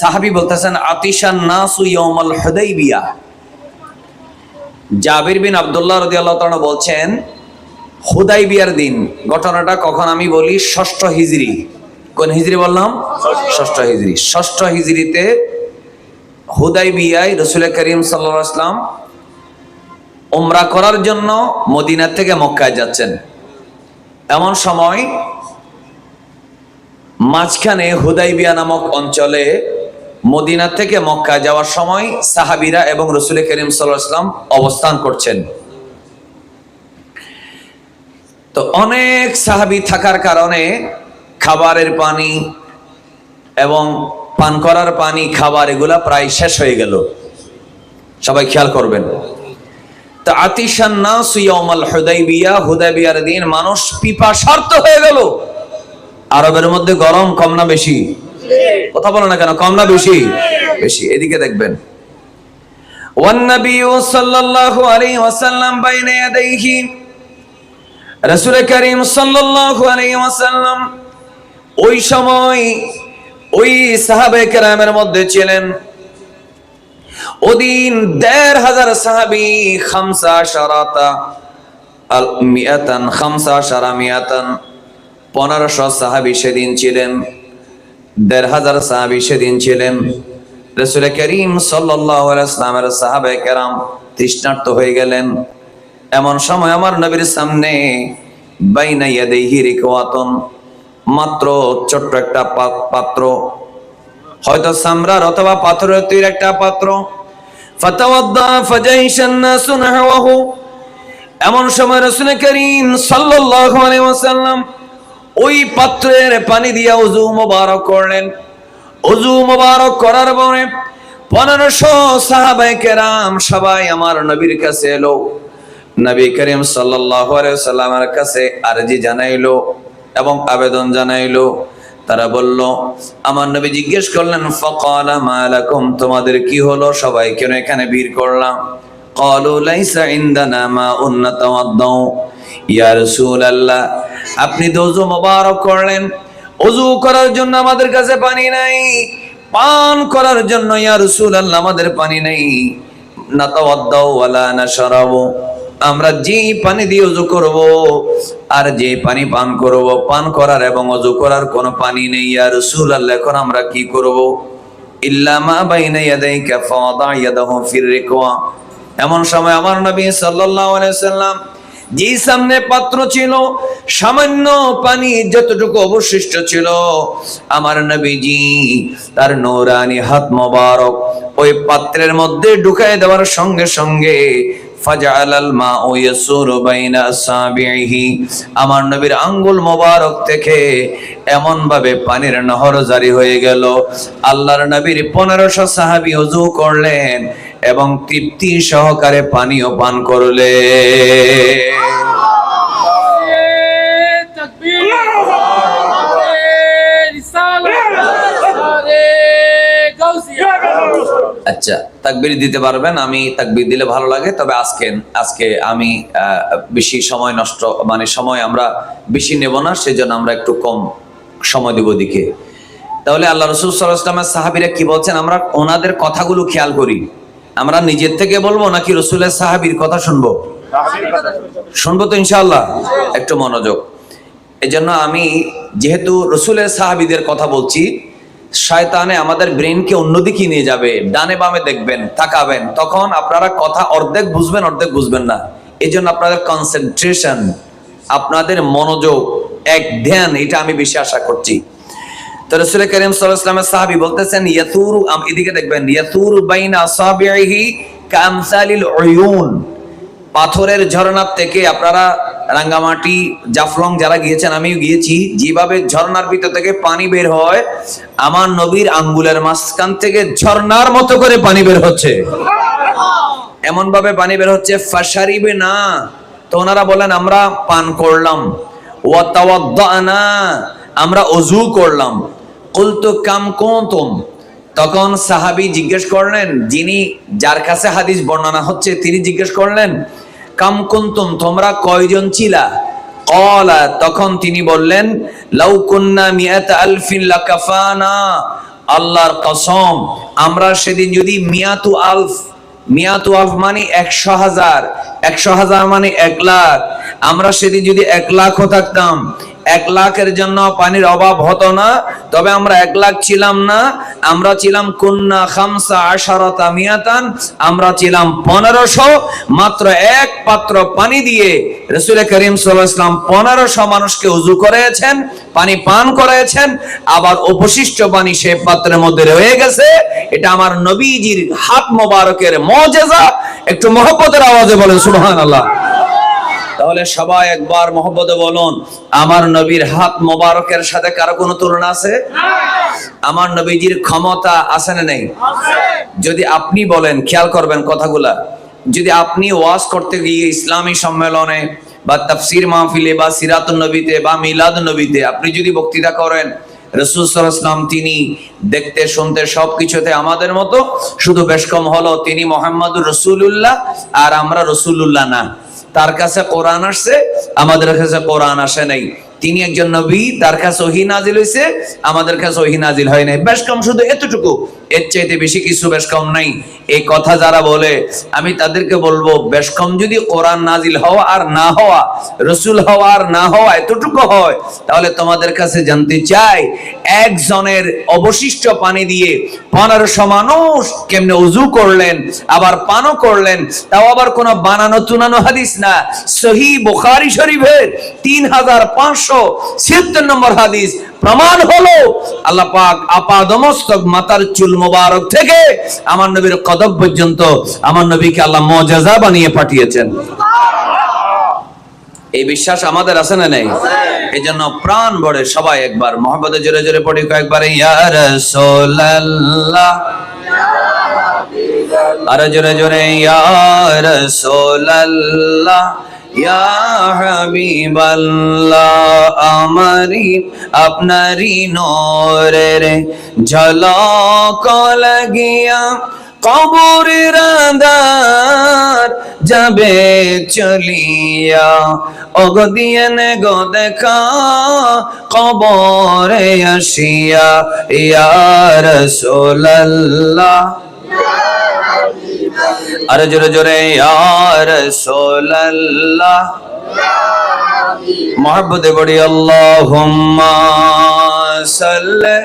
সাহাবী বলতেছেন আতিশান নাসু ইয়াউমাল হুদাইবিয়া। জাবির বিন আব্দুল্লাহ রাদিয়াল্লাহু তাআলা বলছেন হুদাইবিয়ার দিন, ঘটনাটা কখন আমি বলি, ষষ্ঠ হিজরি। কোন হিজরি বললাম? ষষ্ঠ হিজরি। ষষ্ঠ হিজরিতে হুদাইবিয়ায় রাসূল করিম সাল্লাল্লাহু আলাইহি ওয়াসাল্লাম উমরা করার জন্য মদিনা থেকে মক্কায় যাচ্ছেন। এমন সময় মাঝখানে হুদাইবিয়া নামক অঞ্চলে মদিনা থেকে মক্কা যাওয়ার সময় সাহাবীরা এবং রাসূল করিম সাল্লাল্লাহু আলাইহি ওয়াসাল্লাম অবস্থান করছেন। তো অনেক সাহাবী থাকার কারণে খাবারের পানি এবং পান করার পানি, খাবার এগুলা প্রায় শেষ হয়ে গেল। সবাই খেয়াল করবেন। তো আতিশান নাস ইয়াউমাল হুদাইবিয়া, হুদাইবিয়ার দিন মানুষ পিপাসার্ত হয়ে গেল। আরবের মধ্যে গরম কম না বেশি? কথা বলো না কেন, কম না বেশি? বেশি। এদিকে দেখবেন, ওয়ান নবী সাল্লাল্লাহু আলাইহি ওয়াসাল্লাম বাইনা ইয়াদাইহি, রাসূল করিম সাল্লাল্লাহু আলাইহি ওয়াসাল্লাম ওই সময় ওই সাহাবায়ে কেরামের মধ্যে ছিলেন। ওদিন ১৫০০ সাহাবী, ১৫০০ সাহাবী সেদিন ছিলেন। ১৫০০ সাহাবী সেদিন ছিলেন। রাসূল করিম সাল্লাল্লাহু আলাইহি ওয়াসাল্লামের সাহাবায়ে কেরাম তৃষ্ণার্ত হয়ে গেলেন। এমন সময় আমার নবীর সামনে বাইনা ইয়াদাইহি রিকওয়াতুন, মাত্র ছোট্ট একটা পাত্র, হয়তো সামরার অথবা পাথরের তৈরি একটা পাত্র। ফাতাওয়াদ্দা ফাজাইশান নাসু নাহওয়াহু, এমন সময় রাসূল করিম সাল্লাল্লাহু আলাইহি ওয়াসাল্লাম ওই পাত্রের পানি দিয়া ওযু মোবারক করলেন। ওযু মোবারক করার পরে ১৫০০ সাহাবায়ে কেরাম সবাই আমার নবীর কাছে এলো। নবী করিম সাল্লাল্লাহু আলাইহি ওয়াসাল্লামের কাছে আরজি জানাইলো এবং আবেদন জানাইলো। তারা বলল, আমার নবী জিজ্ঞেস করলেন, ফাকালা মা লাকুম, তোমাদের কি হলো, সবাই কেন এখানে ভিড় করলাম? ক্বালু লাইসা ইনদানা মাউন নাতাওয়াদ্দাউ, ইয়া রাসূলুল্লাহ, আপনি তো ওযু মোবারক করলেন, ওযু করার জন্য আমাদের কাছে পানি নাই, পান করার জন্য ইয়া রাসূলুল্লাহ আমাদের পানি নাই। নাতাওয়াদ্দাউ ওয়ালা নাশরাবু, আমরা যে পানি দিয়ে ওযু করব আর যে পানি পান করব, পান করার এবং ওযু করার কোনো পানি নেই ইয়া রাসূলুল্লাহ, এখন আমরা কি করব? ইল্লা মা বাইনা ইয়াদাইকা ফাওয়াদা ইয়াদাহু ফির রিকওয়া। এমন সময় আমার নবী সাল্লাল্লাহু আলাইহি ওয়াসাল্লাম যে সামনে পাত্র ছিল, সামান্য পানি যতটুকু অবশিষ্ট ছিল, আমার নবীজি তার নূরানি হাত মোবারক ওই পাত্রের মধ্যে ঢুকায় দেওয়ার সঙ্গে সঙ্গে ফাজআলাল মাউ ইয়াসুরু বাইনা আসাবিহি, আমার নবীর আঙ্গুল মোবারক থেকে এমন ভাবে পানির নহর জারি হয়ে গেল। আল্লাহর নবীর ১৫০০ সাহাবী ওযু করলেন এবং তৃপ্তি সহকারে পানিও পান করলেন। আচ্ছা, তাকবীর দিতে পারবেন? আমি তাকবীর দিলে ভালো লাগে, তবে আজকে আমি বেশি সময় নষ্ট, মানে সময় আমরা বেশি নেব না, সেজন্য আমরা একটু কম সময় দেব দিকে। তাহলে আল্লাহ রাসূল সাল্লাল্লাহু আলাইহি ওয়াসাল্লামের সাহাবীরা কি বলছেন, আমরা ওনাদের কথাগুলো খেয়াল করি। আমরা নিজের থেকে বলবো নাকি রাসূলের সাহাবীর কথা শুনবো? শুনবো তো ইনশাআল্লাহ। একটু মনোযোগ। এজন্য আমি যেহেতু রাসূলের সাহাবীদের কথা বলছি, শয়তানে আমাদের ব্রেনকে অন্যদিকে নিয়ে যাবে, ডানে বামে দেখবেন, তাকাবেন, তখন আপনারা কথা অর্ধেক বুঝবেন, অর্ধেক বুঝবেন না। এজন্য আপনাদের কনসেন্ট্রেশন, আপনাদের মনোযোগ, এক ধ্যান, এটা আমি বেশি আশা করছি। তো রাসূল করিম সাল্লাল্লাহু আলাইহি ওয়াসাল্লামের সাহাবী বলতেছেন, ইয়াতুরু, এদিকে দেখবেন, ইয়াতুরু বাইনা আসাবিহি কামসালিল উয়ুন, পাথরের ঝর্ণার থেকে, আপনারা রাঙ্গামাটি, জাফলং যারা গিয়েছেন, আমিও গিয়েছি, যেভাবে ঝর্ণার ভিতর থেকে পানি বের হয়, আমার নবীর আঙ্গুলের মাঝখান থেকে ঝর্ণার মতো করে পানি বের হচ্ছে, এমন ভাবে পানি বের হচ্ছে। ফাশারিবে না, তো ওনারা বলেন আমরা পান করলাম। ওয়া তাওয়াদ্দানা, আমরা ওযু করলাম। কুলতু কাম কুনতুম, তখন সাহাবী জিজ্ঞেস করলেন, যিনি যার কাছে হাদিস বর্ণনা হচ্ছে তিনি জিজ্ঞেস করলেন, কাম কুনতুম, তোমরা কয়জন ছিলা? ক্বালা, তখন তিনি বললেন, লাউ কুন্না মিআতা আলফিন লাকাফানা, আল্লাহর কসম, আমরা সেদিন যদি মিয়াতু আলফ মানে 100,000, 100,000 মানে 1,00,000, আমরা সেদিন যদি 1,00,000 থাকতাম, 1,00,000-এর জন্য পানির অভাব হতো না। তবে আমরা 1,00,000 ছিলাম না, আমরা ছিলাম কুন্না 15 মিয়াতান, আমরা ছিলাম 1500। মাত্র এক পাত্র পানি দিয়ে রাসূল করিম সাল্লাল্লাহু আলাইহি ওয়াসাল্লাম 1500 মানুষকে ওযু করিয়েছেন, পানি পান করাইছেন। আবার অবশিষ্ট পানি সেই পাত্রের মধ্যে রয়ে গেছে। এটা আমার নবীজির হাত মোবারকের মুজিজা। একটু মহব্বতের আওয়াজে বলেন সুবহানাল্লাহ। তাহলে সবাই একবার মহব্বতে বলুন, আমার নবীর হাত মোবারকের সাথে কারো কোনো তুলনা আছে? আমার নবীজির ক্ষমতা আছে না নেই? যদি আপনি বলেন, খেয়াল করবেন কথাগুলা, যদি আপনি ওয়াজ করতে গিয়ে ইসলামী সম্মেলনে বা তাফসীর মাহফিলে বা সিরাতুন নবীতে বা মিলাদুন নবীতে আপনি যদি বক্তৃতা করেন, রাসূল সাল্লাল্লাহু আলাইহি ওয়াসাল্লাম তিনি দেখতে শুনতে সবকিছুতে আমাদের মতো, শুধু বেশ কম হলো তিনি মুহাম্মাদুর রাসূলুল্লাহ আর আমরা রাসূলুল্লাহ না। তার কাছে কোরআন আসছে, আমাদের কাছে কোরআন আসে নাই। তিনি একজন নবী, তার কাছে ওহী নাজিল হয়েছে, আমাদের কাছে ওহী নাজিল হয় নাই। বেশ কম শুধু এতটুকু, এর চাইতে বেশি কিছু বেশ কম নাই। এই কথা যারা বলে আমি তাদেরকে বলবো, বেশ কম যদি কোরআন নাজিল হওয়া আর না হওয়া, রাসূল হওয়া আর না হওয়া এতটুকু হয়, তাহলে তোমাদের কাছে জানতে চাই, একজনের অবশিষ্ট পানি দিয়ে 1500 মানুষ কেমনে ওযু করলেন, আবার পানও করলেন। তাও আবার কোনো বানানো তুনানো হাদিস না, সহিহ বুখারী শরীফের 3576 নম্বর হাদিস। প্রমাণ হলো আল্লাহ পাক আপাদমস্তক মাথার চুল মোবারক থেকে আমার নবীর কদম পর্যন্ত আমার নবীকে আল্লাহ মুজিজা বানিয়ে পাঠিয়েছেন। এই বিশ্বাস আমাদের আছে না নেই? এই জন্য প্রাণ ভরে সবাই একবার মহব্বতে জোরে জোরে পড়ি কয়েকবার, ইয়া রাসূলুল্লাহ, আরে জোরে জোরে, ইয়া রাসূলুল্লাহ, ইয়া হাবিবাল্লাহ, আমারি আপনারি নূরের ঝলক লাগিয়া কবরের আঁধার যাবে চলিয়া, ওগো দিয়েন গো দেখা কবরে আসিয়া, ইয়া রাসূলুল্লাহ, আরে জোরে জোরে, ইয়া রাসূলুল্লাহ, মহব্বতে বড়ি আল্লাহুম্মা সাল্লি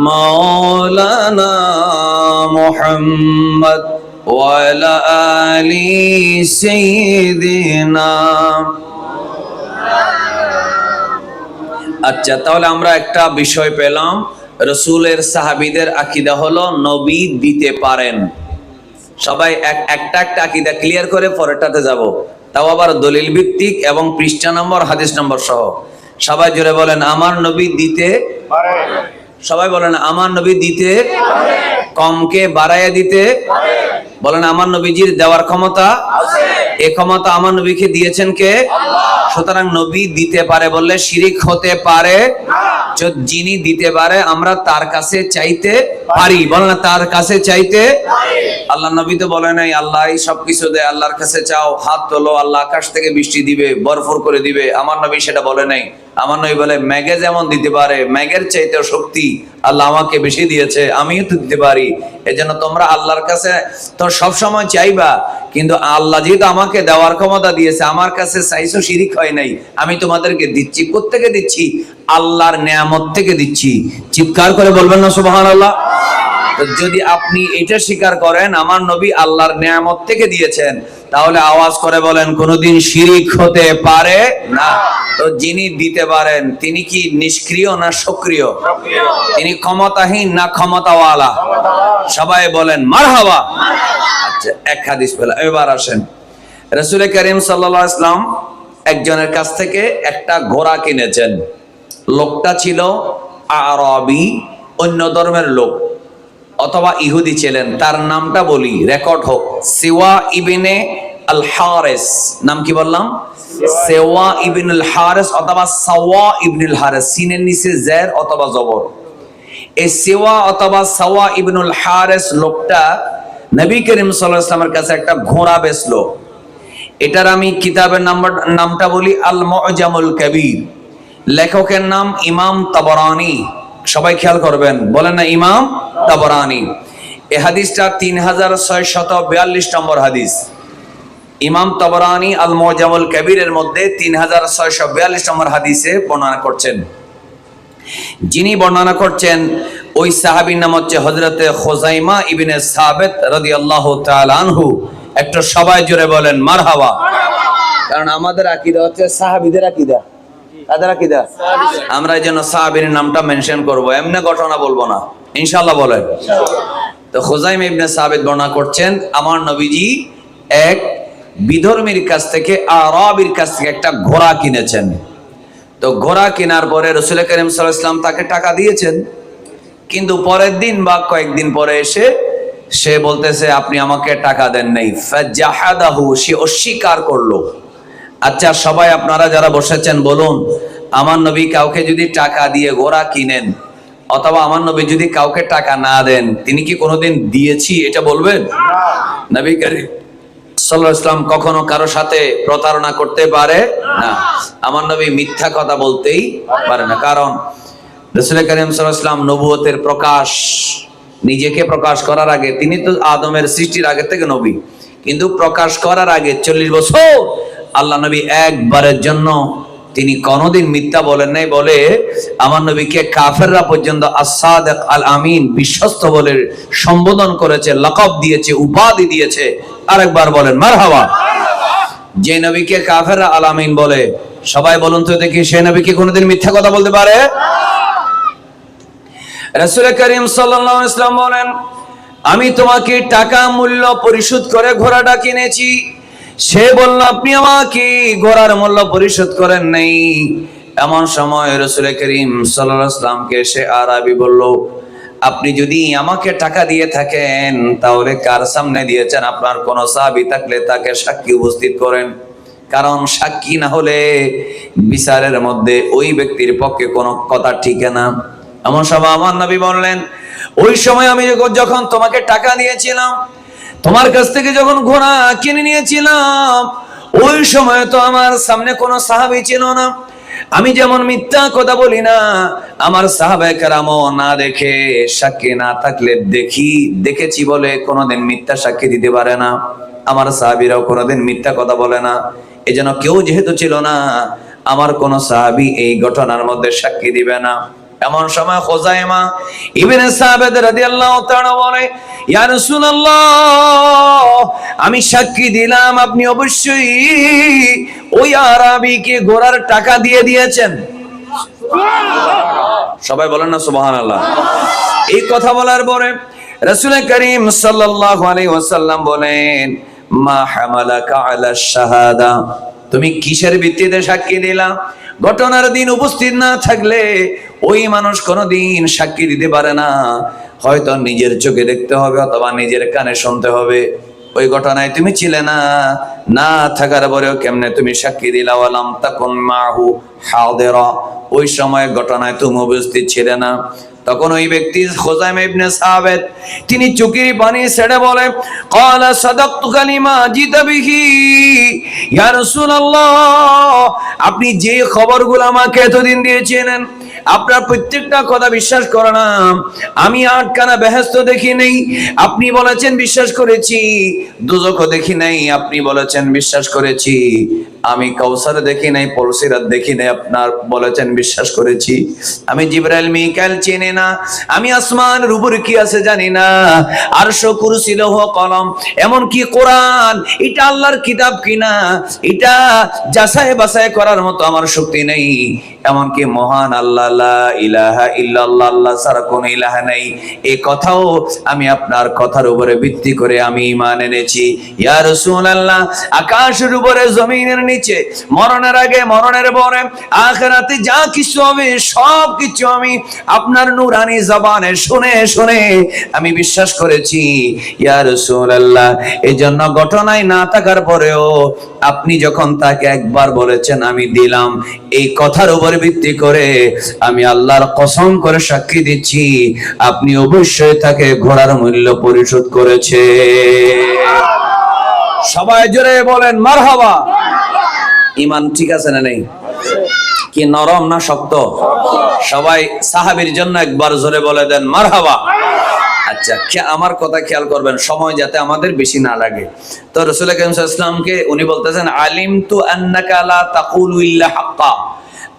মাওলানা মুহাম্মদ ওয়া আলা আলি সাইয়্যিদিনা। আচ্ছা, তাহলে আমরা একটা বিষয় পেলাম, রাসূলের সাহাবীদের আকীদা হলো নবী দিতে পারেন। সবাই একটা আকীদা ক্লিয়ার করে পরেরটাতে যাব, তাও আবার দলিল ভিত্তিক এবং পৃষ্ঠা নম্বর হাদিস নম্বর সহ। সবাই জোরে বলেন, আমার নবী দিতে পারে। সবাই বলেন, আমার নবী দিতে পারে। কমকে বাড়াইয়া দিতে পারে। বলেন, আমার নবীজির দেওয়ার ক্ষমতা আছে। এই ক্ষমতা আমার নবীকে দিয়েছেন কে? আল্লাহ। সুতরাং নবী দিতে পারে বললে শিরিক হতে পারে না। যিনি দিতে পারে আমরা তার কাছে চাইতে পারি। বলেন না, তার কাছে চাইতে পারি। আল্লাহ নবী তো বলে নাই আল্লাহই সবকিছু দেয়, আল্লাহর কাছে চাও, হাত তোলো, আল্লাহ আকাশ থেকে বৃষ্টি দিবে, বরফর করে দিবে। আমার নবী সেটা বলে নাই। আমার নবী বলে, মেঘে যেমন দিতে পারে, মেঘের চাইতেও শক্তি আল্লাহ আমাকে বেশি দিয়েছে, আমিও তো দিতে পারি। এজন্য তোমরা আল্লাহর কাছে তো সব সময় চাইবা, কিন্তু আল্লাহ যেহেতু আমাকে দেওয়ার ক্ষমতা দিয়েছে, আমার কাছে চাইছো, শিরিক হয় নাই, আমি তোমাদেরকে দিচ্ছি। কোত্থেকে দিচ্ছি? আল্লাহর নেয়ামত থেকে দিচ্ছি। চিৎকার করে বলবেন না সুবহানাল্লাহ? যদি আপনি এটা স্বীকার করেন আমার নবী আল্লাহর নেয়ামত থেকে দিয়েছেন, তাহলে আওয়াজ করে বলেন, কোনোদিন শিরিক হতে পারে না। তো যিনি দিতে পারেন তিনি কি নিষ্ক্রিয় না সক্রিয়? তিনি ক্ষমতাহীন না ক্ষমতাওয়ালা? সবাই বলেন মারহাবা। আচ্ছা, এক হাদিস পেলাম। এবার আসেন, রাসূল করিম সাল্লাল্লাহু আলাইহি ওয়াসাল্লাম একজনের কাছ থেকে একটা ঘোড়া কিনেছেন। লোকটা ছিল আরবি, অন্য ধর্মের লোক, অথবা ইহুদি ছিলেন। তার নামটা বলি, রেকর্ড হোক। সিওয়া ইবনে আল হারিস। নাম কি বললাম? সিওয়া ইবনে আল হারিস অথবা সাওয়া ইবনে আল হারিস। সিনের নিচে জের অথবা জবর। এই সিওয়া অথবা সাওয়া ইবনে আল হারিস লোকটা নবী করিম সাল্লাল্লাহু আলাইহি ওয়াসাল্লামের কাছে একটা ঘোড়া বেচলো। এটার আমি কিতাবের নামটা বলি আল মুআজামুল কবির। লেখকের নাম ইমাম তাবরানী। সবাই খেয়াল করবেন, বলেন না ইমাম তাবরানী। এই হাদিসটা 3642 নম্বর হাদিস। ইমাম তাবরানী আল মুজামুল কবিরের মধ্যে 3642 নম্বর হাদিসে বর্ণনা করছেন। যিনি বর্ণনা করছেন ওই সাহাবীর নাম হচ্ছে হযরতে খুযাইমা ইবনে সাবিত রাদিয়াল্লাহু তাআলা আনহু। একটু সবাই জোরে বলেন মারহাবা। কারণ আমাদের আকীদা হচ্ছে সাহাবীদের আকীদা। কাদের আকীদা? আমরা এই জন্য সাহাবীর নামটা মেনশন করব, এমনি ঘটনা বলবো না, ইনশাআল্লাহ বলেন। তো খুযাইমা ইবনে সাবিত বর্ণনা করছেন, আমার নবীজি এক বিধর্মীর কাছ থেকে, আরবির কাছ থেকে একটা ঘোড়া কিনেছেন। তো ঘোড়া কেনার পরে রাসূল কারীম সাল্লাল্লাহু আলাইহি ওয়াসাল্লাম তাকে টাকা দিয়েছেন, কিন্তু পরের দিন বা কয়েকদিন পরে এসে সে বলতেছে আপনি আমাকে টাকা দেন নাই। ফাজাহাদাহু, সে অস্বীকার করলো। আচ্ছা সবাই আপনারা যারা বসেছেন বলুন, আমার নবী কাউকে যদি টাকা দিয়ে ঘোড়া কিনেন, অথবা আমার নবী যদি কাউকে টাকা না দেন, তিনি কি কোনোদিন দিয়েছি এটা বলবেন? নবী কারীম সাল্লাল্লাহু আলাইহি ওয়াসাল্লাম কখনো কারো সাথে প্রতারণা করতে পারে না। আমার নবী মিথ্যা কথা বলতেই পারে না। কারণ রাসূল কারীম সাল্লাল্লাহু আলাইহি ওয়াসাল্লাম নবুয়তের প্রকাশ, নিজেকে প্রকাশ করার আগে, তিনি তো আদমের সৃষ্টির আগে থেকে নবী, কিন্তু প্রকাশ করার আগে 40 বছর আল্লাহ নবী একবারের জন্য তিনি কোনোদিন মিথ্যা বলেন নাই। বলে আমার নবীকে কাফেররা পর্যন্ত as-সাদিক আল-আমিন, বিশ্বস্ত বলে সম্বোধন করেছে, লাকাব দিয়েছে, উপাধি দিয়েছে। আরেকবার বলেন মারহাবা। যে নবীকে কাফেররা আল-আমিন বলে, সবাই বলুন তো দেখি, সেই নবী কি কোনোদিন মিথ্যা কথা বলতে পারে? রাসূল কারীম সাল্লাল্লাহু আলাইহি ওয়াসাল্লাম বলেন, আমি তোমাকে টাকা মূল্য পরিশোধ করে ঘোড়াটা কিনেছি। সে বলল আপনি আমাকে ঘোড়ার মূল্য পরিশোধ করেন নাই। এমন সময় রাসূল কারীম সাল্লাল্লাহু আলাইহি ওয়াসাল্লামকে সে আরবি বলল, আপনি যদি আমাকে টাকা দিয়ে থাকেন তাহলে কার সামনে দিয়েছেন? আপনার কোন সাহাবী থাকলে তাকে সাক্ষী উপস্থিত করেন, কারণ সাক্ষী না হলে বিচারের মধ্যে ওই ব্যক্তির পক্ষে কোনো কথা ঠিক না। এমন সময় আমার নবী বললেন, ওই সময় আমি যখন তোমাকে টাকা দিয়েছিলাম, তোমার কাছ থেকে যখন ঘোড়া কিনে নিয়েছিলাম, ওই সময় তো আমার সামনে কোনো সাহাবী ছিল না। আমি যেমন মিথ্যা কথা বলি না, আমার সাহাবায়ে কেরামও না দেখে, সাক্ষী না থাকলে দেখেছি বলে কোনোদিন মিথ্যা সাক্ষী দিতে পারে না। আমার সাহাবীরাও কোনোদিন মিথ্যা কথা বলে না। এজন্য কেউ যেহেতু ছিল না, আমার কোন সাহাবী এই ঘটনার মধ্যে সাক্ষী দিবে না। এমন সময় খুযাইমা ইবনে সাবিত রাদিয়াল্লাহু তাআলা বলে, ইয়া রাসূলুল্লাহ, আমি সাক্ষী দিলাম আপনি অবশ্যই ওই আরবীকে ঘোড়ার টাকা দিয়ে দিয়েছেন। সবাই বলেন না সুবহানাল্লাহ। এই কথা বলার পরে রাসূল কারীম সাল্লাল্লাহু আলাইহি ওয়াসাল্লাম বলেন, মা হামালাকা আলা শাহাদা, তুমি কিসের ভিত্তিতে সাক্ষী দিলা? ঘটনার দিন উপস্থিত না থাকলে ওই মানুষ কোনোদিন সাক্ষী দিতে পারে না। হয়তো নিজের চোখে দেখতে হবে অথবা নিজের কানে শুনতে হবে। ওই ঘটনায় তুমি ছিলে না, না থাকার পরেও কেমনে তুমি সাক্ষী দিলা? ওয়ালাম তাকুন মাহু হাদিরা, ওই সময় ঘটনায় তুমি উপস্থিত ছিলে না। তখন ওই ব্যক্তি খুযাইমা ইবনে সাবিত তিনি চোখের পানি ছেড়ে বলে, ক্বালা সাদাকতু কালিমা জিতা বিহি ইয়া রাসূলুল্লাহ, আপনি যে খবরগুলো আমাকে এতদিন দিয়েছিলেন, আপনার প্রত্যেকটা কথা বিশ্বাস করলাম। আমি আটখানা বেহেশত দেখি নাই, আপনি বলেছেন বিশ্বাস করেছি। দোজখও দেখি নাই, আপনি বলেছেন বিশ্বাস করেছি। আমি কাউসার দেখি নাই, পলসিরাত দেখি নাই, আপনার বলেছেন বিশ্বাস করেছি। আমি জিবরাইল মিকাইল চিনি না, আমি আসমানের উপরে কি আছে জানি না, আরশ কুরসি লৌহ কলম, এমন কি কোরআন এটা আল্লাহর কিতাব কিনা এটা যাচাই বাছাই করার মতো আমার শক্তি নেই। এমনকি মহান আল্লাহ, লা ইলাহা ইল্লাল্লাহ, আল্লাহ ছাড়া কোনো ইলাহা নাই, এই কথাও আমি আপনার কথার উপরে ভিত্তি করে আমি ঈমান এনেছি। ইয়া রাসূলুল্লাহ, আকাশের উপরে জমিনের নিচে, মরণের আগে মরণের পরে আখিরাতে যা কিছু হবে সব কিছু আমি আপনার নূরানি জবানে শুনে শুনে আমি বিশ্বাস করেছি ইয়া রাসূলুল্লাহ। এজন্য ঘটনায় না থাকার পরেও আপনি যখন তাকে একবার বলেছেন আমি দিলাম, এই কথার উপর ভিত্তি করে আমি আল্লাহর কসম করে সাক্ষী দিচ্ছি আপনি অবশ্যই তাকে ঘোড়ার মূল্য পরিশোধ করেছে। সবাই জোরে বলেন মারহাবা। ঈমান ঠিক আছে না নেই? কি নরম না শক্ত? সবাই সাহাবীর জন্য একবার জোরে বলে দেন মারহাবা। আচ্ছা, আমার কথা খেয়াল করবেন, সময় যাতে আমাদের বেশি না লাগে। তো রাসূল কারীম সাল্লাল্লাহু আলাইহি ওয়াসাল্লামকে উনি বলতেছেন আলিমতু আন্নাকা লা তাকুলু ইল্লা হাক্কা,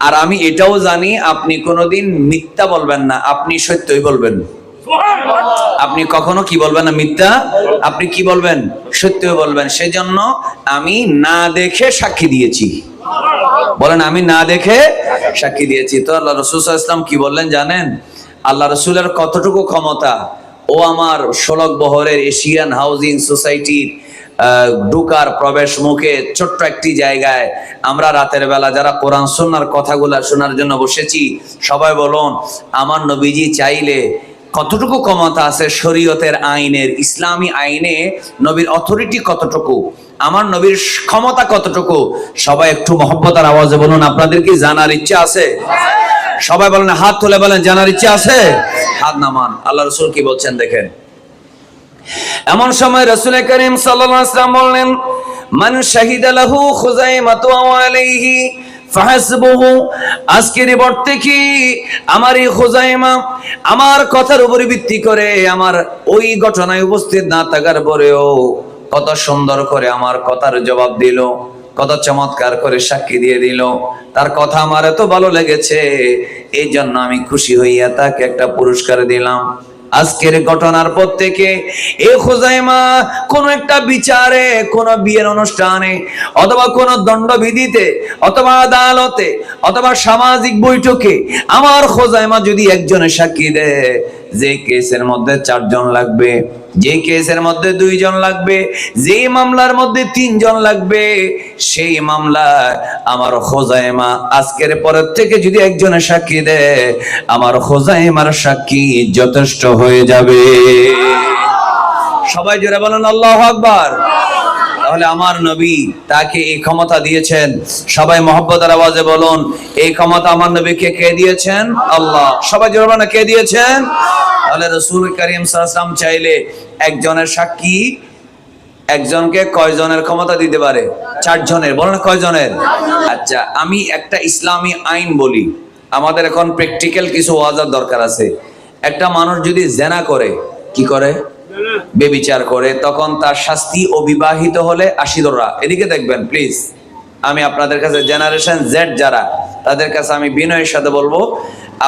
আর আমি এটাও জানি আপনি কোনোদিন মিথ্যা বলবেন না, আপনি সত্যই বলবেন। আপনি কখনো কি বলবেন না? মিথ্যা। আপনি কি বলবেন? সত্যই বলবেন। সেজন্য আমি না দেখে সাক্ষী দিয়েছি। বলেন, আমি না দেখে সাক্ষী দিয়েছি। তো আল্লাহ রাসূল সাল্লাল্লাহু আলাইহি ওয়াসাল্লাম কি বললেন জানেন? আল্লাহ রাসূলের কতটুকু ক্ষমতা। ও আমার সড়ক বহরের এশিয়ান হাউজিং সোসাইটির ঢুকার প্রবেশ মুখে ছোট্ট একটি জায়গায় আমরা রাতের বেলা যারা কোরআন সুন্নাহর কথাগুলো শোনার জন্য বসেছি, সবাই বলুন আমার নবীজি চাইলে কতটুকু ক্ষমতা আছে শরীয়তের আইনের, ইসলামী আইনে নবীর অথরিটি কতটুকু, আমার নবীর ক্ষমতা কতটুকু। সবাই একটু মহব্বতের আওয়াজে বলুন, আপনাদের কি জানার ইচ্ছা আছে? সবাই বলেন, হাত তুলে বলেন জানার ইচ্ছা আছে। হাত নামান। আল্লাহ রাসূল কি বলছেন দেখেন। এমন সময় রাসূল করিম সাল্লাল্লাহু আলাইহি ওয়াসাল্লাম বললেন, মান শাহিদা লাহু খুযাইমাতু আলাইহি ফাহাসবুহু, আজকের পর থেকে আমার এই খুযাইমা আমার কথার উপরে ভিত্তি করে আমার ওই ঘটনায় উপস্থিত না থাকার পরেও কত সুন্দর করে আমার কথার জবাব দিল, কত চমৎকার করে সাক্ষী দিয়ে দিল, তার কথা আমার এত ভালো লেগেছে, এই জন্য আমি খুশি হইয়া তাকে একটা পুরস্কার দিলাম। আজকের ঘটনার পর থেকে এই খুযাইমা কোন একটা বিচারে, কোন বিয়ের অনুষ্ঠানে, অথবা কোন দণ্ডবিধিতে, অথবা আদালতে, অথবা সামাজিক বৈঠকে আমার খুযাইমা যদি একজনের সাক্ষী দেয়, যে কেসের মধ্যে 4 জন লাগবে, যে কেসের মধ্যে 2 জন লাগবে, যে মামলার মধ্যে 3 জন লাগবে, সেই মামলায় আমার খুযাইমা আজকের পরের থেকে যদি একজনের সাক্ষী দেয়, আমার খুযাইমার সাক্ষী যথেষ্ট হয়ে যাবে। সবাই জোরে বলেন আল্লাহু আকবার। তাহলে আমার নবী তাকে এই ক্ষমতা দিয়েছেন। সবাই মহব্বতের আওয়াজে বলুন, এই ক্ষমতা আমার নবীকে কে দিয়েছেন? আল্লাহ। সবাই জোরে বলেন, কে দিয়েছেন? তাহলে রাসূল করিম সাল্লাল্লাহু আলাইহি ওয়াসাল্লাম চাইলে একজনের সাক্ষী একজনকে কয়জনের ক্ষমতা দিতে পারে? 4 জনের। বলেন কয়জনের? আচ্ছা, আমি একটা ইসলামী আইন বলি, আমাদের এখন প্র্যাকটিক্যাল কিছু ওয়াজার দরকার আছে। একটা মানুষ যদি জেনা করে, কি করে? বেবিচার করে, তখন তার শাস্তি অবিবাহিত হলে 80 দরা। এদিকে দেখবেন প্লিজ। আমি আপনাদের কাছে জেনারেশন জেড যারা, তাদের কাছে আমি বিনয়ের সাথে বলবো,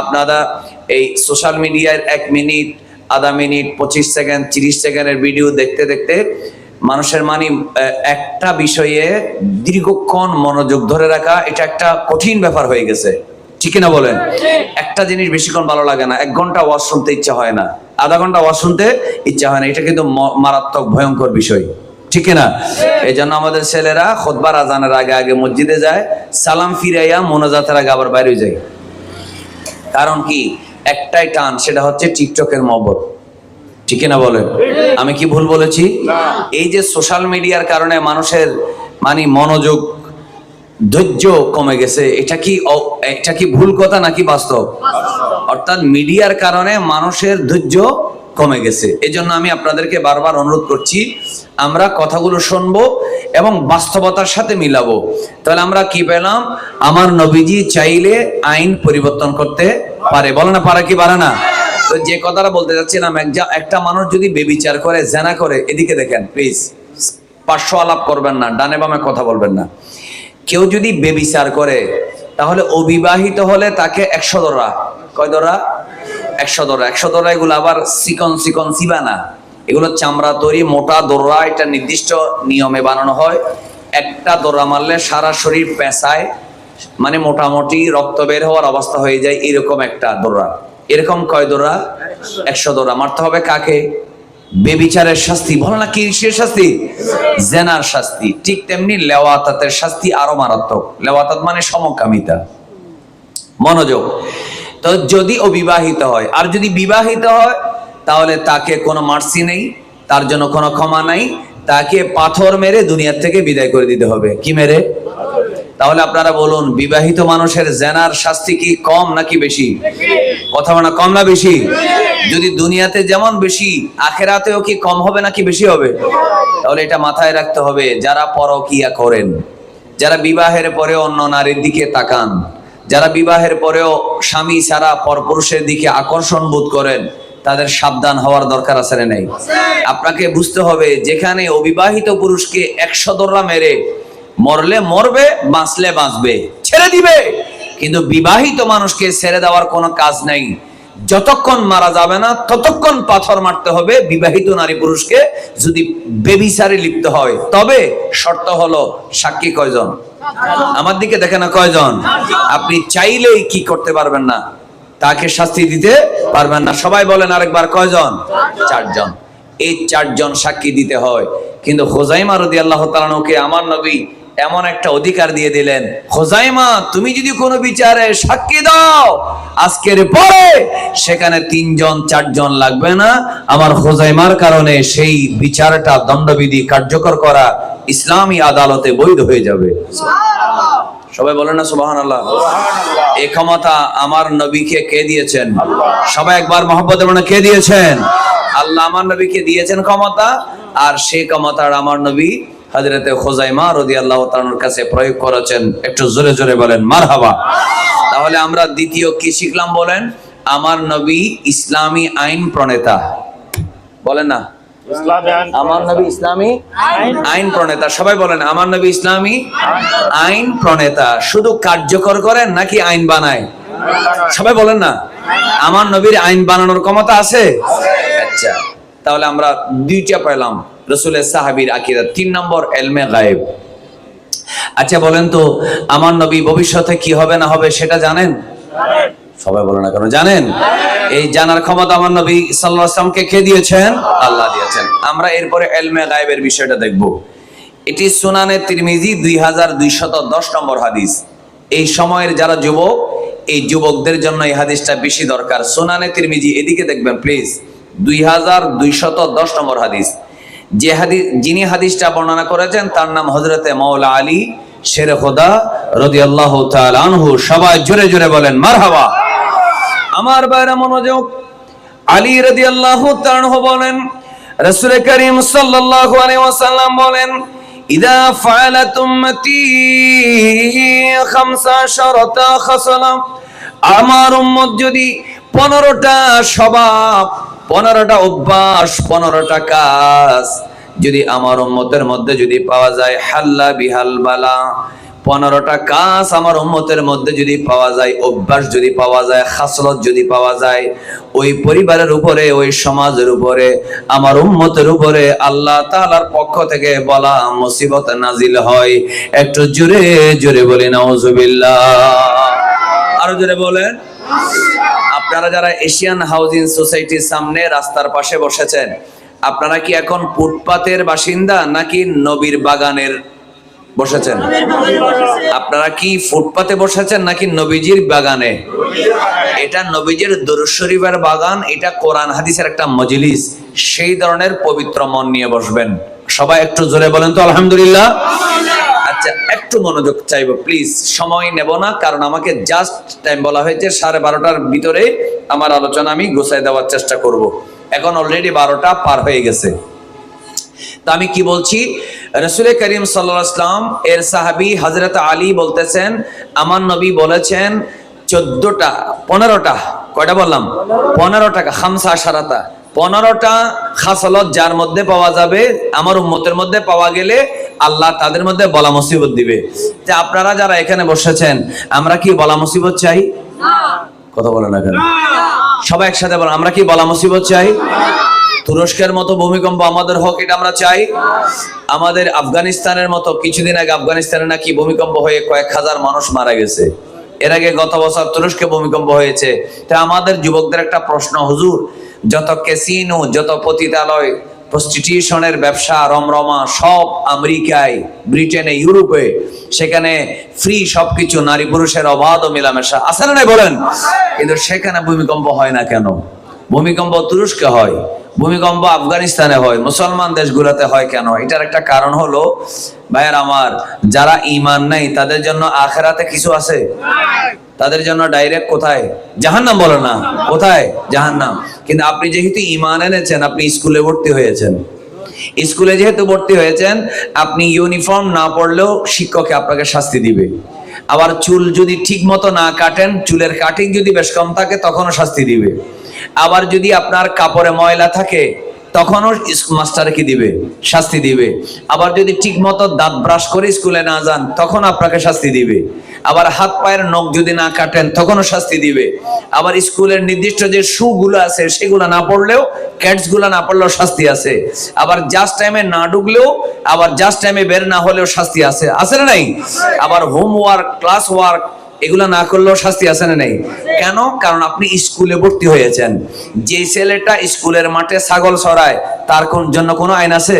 আপনারা এই সোশ্যাল মিডিয়ার 1 মিনিট, আধা মিনিট, 25 সেকেন্ড, 30 সেকেন্ডের ভিডিও দেখতে দেখতে মানুষের একটা বিষয়ে দীর্ঘক্ষণ মনোযোগ ধরে রাখা, এটা একটা কঠিন ব্যাপার হয়ে গেছে। ঠিক না বলেন? একটা জিনিস বেশিক্ষণ ভালো লাগে না। 1 ঘন্টা ওয়াজ শুনতে ইচ্ছা হয় না, আধা ঘন্টা ওয়াজ শুনতে ইচ্ছা হয় না। এটা কিন্তু মারাত্মক ভয়ঙ্কর বিষয়, ঠিক না? এই জন্য আমাদের ছেলেরা খুতবার আজানের আগে আগে মসজিদে যায়, সালাম ফিরাইয়া মোনাজাতের আগে আবার বাইরে যায়। কারণ কি? একটাই টান, সেটা হচ্ছে টিকটকের মহব্বত। ঠিক না বলেন? আমি কি ভুল বলেছি? এই যে সোশ্যাল মিডিয়ার কারণে মানুষের মনোযোগ, ধৈর্য কমে গেছে, এটা কি ভুল কথা নাকি বাস্তব? অর্থাৎ মিডিয়ার কারণে মানুষের ধৈর্য কমে গেছে। এজন্য আমি আপনাদেরকে বারবার অনুরোধ করছি, আমরা কথাগুলো শুনবো এবং বাস্তবতার সাথে মিলাবো। তাহলে আমরা কি পেলাম? আমার নবীজি চাইলে আইন পরিবর্তন করতে পারে। বলে না পারে কি পারে না? তো যে কথাটা বলতে চাচ্ছিলাম, একটা মানুষ যদি বেবিচার করে, জেনা করে, এদিকে দেখেন প্লিজ, পার্শ্ব আলাপ করবেন না, ডানে বামে কথা বলবেন না। কেউ যদি বেবিচার করে, তাহলে অবিবাহিত হলে তাকে 100 দরা। কয় দরা? 100 দরা। 100 দরা এগুলো আবার চিকন চিকন চিবানা, এগুলো চামড়া তৈরি, মোটা দরা, এটা নির্দিষ্ট নিয়মে বানানো হয়। একটা দরা মারলে সারা শরীর পেঁচায়, মোটামুটি রক্ত বের হওয়ার অবস্থা হয়ে যায়, এরকম একটা দরা। এরকম কয় দরা? 100 দরা মারতে হবে। কাকে? বেবিচারের শাস্তি। বলো না কিসের শাস্তি? জেনার শাস্তি। ঠিক তেমনি লেওয়াতাতের শাস্তি আরো মারাত্মক। লেওয়াতাত মানে সমকামিতা। মনোযোগ। তো যদি অবিবাহিত হয়, আর যদি বিবাহিত হয়, তাহলে তাকে কোনো মার্সি নেই, তার জন্য কোনো ক্ষমা নাই, তাকে পাথর মেরে দুনিয়া থেকে বিদায় করে দিতে হবে। কি মেরে? তাহলে আপনারা বলুন, বিবাহিত মানুষের জেনার শাস্তি কি কম নাকি বেশি? কথা বলা, কম না বেশি? যদি দুনিয়াতে যেমন বেশি, আখেরাতেও কি কম হবে নাকি বেশি হবে? তাহলে এটা মাথায় রাখতে হবে। যারা পরকিয়া করেন, যারা বিবাহের পরে অন্য নারীর দিকে তাকান, যারা বিবাহের পরেও স্বামী ছাড়া পরপুরুষের দিকে আকর্ষণ বোধ করেন, তাদের সাবধান হওয়ার দরকার আছে না নাই? আপনাকে বুঝতে হবে, যেখানে অবিবাহিত পুরুষকে 100 দররা মেরে মরলে মরবে, বাঁচলে বাঁচবে, ছেড়ে দিবে, কিন্তু বিবাহিত মানুষকে ছেড়ে দেওয়ার কোনো কাজ নাই। যতক্ষণ মারা যাবে না ততক্ষণ পাথর মারতে হবে বিবাহিত নারী পুরুষকে, যদি বেবিচারে লিপ্ত হয়। তবে শর্ত হলো, সাক্ষী কয়জন? আমার দিকে দেখে না, কয়জন? আপনি চাইলেই কি করতে পারবেন না, তাকে শাস্তি দিতে পারবেন না। সবাই বলেন আরেকবার, কয়জন? 4 জন। এই 4 জন সাক্ষী দিতে হয়। কিন্তু খুজাইমা রাদিয়াল্লাহু তাআলা আনহুকে আমার নবী এমন একটা অধিকার দিয়ে দিলেন, খুজাইমা তুমি যদি কোনো বিচারে সাক্ষী দাও আজকের পরে, সেখানে 3 জন 4 জন লাগবে না, আমার খুজাইমার কারণে সেই বিচারটা, দণ্ডবিধি কার্যকর করা ইসলামী আদালতে বৈধ হয়ে যাবে। সবাই বলেন না সুবহানাল্লাহ। এই ক্ষমতা আমার নবীকে কে দিয়েছেন? সবাই একবার মহব্বতে বলেন, কে দিয়েছেন? আল্লাহ আমার নবীকে দিয়েছেন ক্ষমতা, আর সেই ক্ষমতার আমার নবী হযরতে খুজাইমা রাদিয়াল্লাহু তাআলার কাছে প্রয়োগ করেছেন। একটু জোরে জোরে বলেন মারহাবা। তাহলে আমরা দ্বিতীয় কি শিখলাম বলেন? আমার নবী ইসলামী আইন প্রণেতা। বলেন না, আমার নবী ইসলামী আইন প্রণেতা। সবাই বলেন, আমার নবী ইসলামী আইন প্রণেতা। শুধু কার্যকর করেন নাকি আইন বানায়? সবাই বলেন না, আমার নবীর আইন বানানোর ক্ষমতা আছে? আচ্ছা, তাহলে আমরা 2টা পেলাম, রাসূলের সাহাবীর আকীদা। 3 নম্বর ইলমে গায়েব। আচ্ছা বলেন তো, আমার নবী ভবিষ্যতে কি হবে না হবে সেটা জানেন? সবাই বলেন না কেন, জানেন? এই জানার ক্ষমতা আমার নবী সাল্লাল্লাহু আলাইহি ওয়াসাল্লামকে কে দিয়েছেন? আল্লাহ দিয়েছেন। আমরা এরপরে ইলমে গায়েবের বিষয়টা দেখব। এটি সুনানে তিরমিজি 2210 নম্বর হাদিস। এই সময়ের যারা যুবক, এই যুবকদের জন্য এই হাদিসটা বেশি দরকার। সুনানে তিরমিজি, এদিকে দেখবেন প্লিজ, 2210 নম্বর হাদিস। যিনি হাদিসটা বর্ণনা করেছেন তার নাম হযরতে মাওলা আলী শেরে খোদা রাদিয়াল্লাহু তাআলা আনহু। সবাই জোরে জোরে বলেন মারহাবা। আমার বাইরে মনোযোগ। আলী রাদিয়াল্লাহু তাআলা আনহু বলেন, রাসূল করিম সাল্লাল্লাহু আলাইহি ওয়াসাল্লাম বলেন, ইদা ফাআলাত উম্মতি 15 খাসলাম, আমার উম্মত যদি 15টা স্বভাব, 15টা অভ্যাস, 15টা কাজ যদি আমার উম্মতের মধ্যে যদি পাওয়া যায়, হাল্লা বিহাল বালা, 15টা কাজ আমার উম্মতের মধ্যে যদি পাওয়া যায়, অভ্যাস যদি পাওয়া যায়, খাসলত যদি পাওয়া যায়, ওই পরিবারের উপরে, ওই সমাজের উপরে, আমার উম্মতের উপরে আল্লাহ তাআলার পক্ষ থেকে বলা মুসিবত নাজিল হয়। একটু জোরে জোরে বলি নাউজুবিল্লাহ। আরো জোরে বলেন। আপনারা যারা এশিয়ান হাউজিং সোসাইটির সামনে রাস্তার পাশে বসেছেন, আপনারা কি এখন ফুটপাতের বাসিন্দা নাকি নবীর বাগানের বসেছেন? আপনারা কি ফুটপাতে বসেছেন নাকি নবীজির বাগানে? এটা নবীজির দরুদ শরীফের বাগান, এটা কোরআন হাদিসের একটা মজলিস। সেই ধরনের পবিত্র মন নিয়ে বসবেন। সবাই একটু জোরে বলেন তো আলহামদুলিল্লাহ। আচ্ছা, একটু মনোযোগ চাইবো প্লিজ, সময় নেব না, কারণ আমাকে জাস্ট টাইম বলা হয়েছে 12:30টার ভিতরে আমার আলোচনা আমি গোছায় দেওয়ার চেষ্টা করব। এখন অলরেডি 12টা পার হয়ে গেছে। তো আমি কি বলছি, রাসূল করিম সাল্লাল্লাহু আলাইহি ওয়াসাল্লাম এর সাহাবী হযরত আলী বলতেছেন, আমার নবী বলেছেন 14টা 15টা, কয়টা বললাম? 15টা, 15টা খাসলত যার মধ্যে পাওয়া যাবে, আমার উম্মতের মধ্যে পাওয়া গেলে আল্লাহ তাদের মধ্যে বলা মুসিবত দিবে। যে আপনারা যারা এখানে বসেছেন, আমরা কি বলা মুসিবত চাই? কথা বলেন না কেন? সবাই একসাথে বলেন, আমরা কি বলা মুসিবত চাই? তুরস্কের মতো ভূমিকম্প আমাদের হোক, এটা আমরা চাই। আমাদের আফগানিস্তানের মতো, কিছুদিন আগে আফগানিস্তানে নাকি ভূমিকম্প হয়ে কয়েক হাজার মানুষ মারা গেছে। এর আগে গত বছর তুরস্কে ভূমিকম্প হয়েছে। তা আমাদের যুবকদের একটা প্রশ্ন, হুজুর, যত ক্যাসিনো, যত পতিতালয়, প্রস্টিটিউশনের ব্যবসা, রমরমা সব আমেরিকায়, ব্রিটেনে, ইউরোপে, সেখানে ফ্রি সবকিছু, নারী পুরুষের অবাধ মেলামেশা আছে না নাই বলেন? কিন্তু সেখানে ভূমিকম্প হয় না কেন? ভূমিকম্প তুরস্কে হয়, ভূমিকম্প আফগানিস্তানে হয়, মুসলমান দেশগুলোতে হয় কেন? এটার একটা কারণ হলো, ভাইয়ের আমার, যারা ঈমান নাই তাদের জন্য আখিরাতে কিছু আছে? তাদের জন্য ডাইরেক্ট কোথায়? জাহান্নাম। বলে না, কোথায়? জাহান্নাম। কিন্তু আপনি যেহেতু ঈমান এনেছেন, আপনি স্কুলে ভর্তি হয়েছেন, স্কুলে যেহেতু ভর্তি হয়েছেন, আপনি ইউনিফর্ম না পড়লেও শিক্ষক আপনাকে শাস্তি দিবে। আবার চুল যদি ঠিক মতো না কাটেন, চুলের কাটিং যদি বেশ কম থাকে তখনও শাস্তি দিবে। আবার যদি আপনার কাপড়ে ময়লা থাকে তখনও মাস্টার কি দিবে? শাস্তি দিবে। আবার যদি ঠিক মতো দাঁত ব্রাশ করে স্কুলে না যান তখন আপনাকে শাস্তি দিবে। আবার হাত পায়ের নখ যদি না কাটেন তখনও শাস্তি দিবে। আবার স্কুলের নির্দিষ্ট যে শু গুলো আছে সেগুলো না পড়লেও, ক্যাটস গুলো না পড়লেও শাস্তি আছে। আবার জাস্ট টাইমে না ঢুকলেও, আবার জাস্ট টাইমে বের না হলেও শাস্তি আছে, আছে না নাই? আবার হোমওয়ার্ক, ক্লাস ওয়ার্ক এগুলো না করলেও শাস্তি আছে না নেই? কেন? কারণ আপনি স্কুলে ভর্তি হয়েছেন। যে ছেলেটা স্কুলের মাঠে ছাগল চড়ায় তার জন্য কোনো আইন আছে?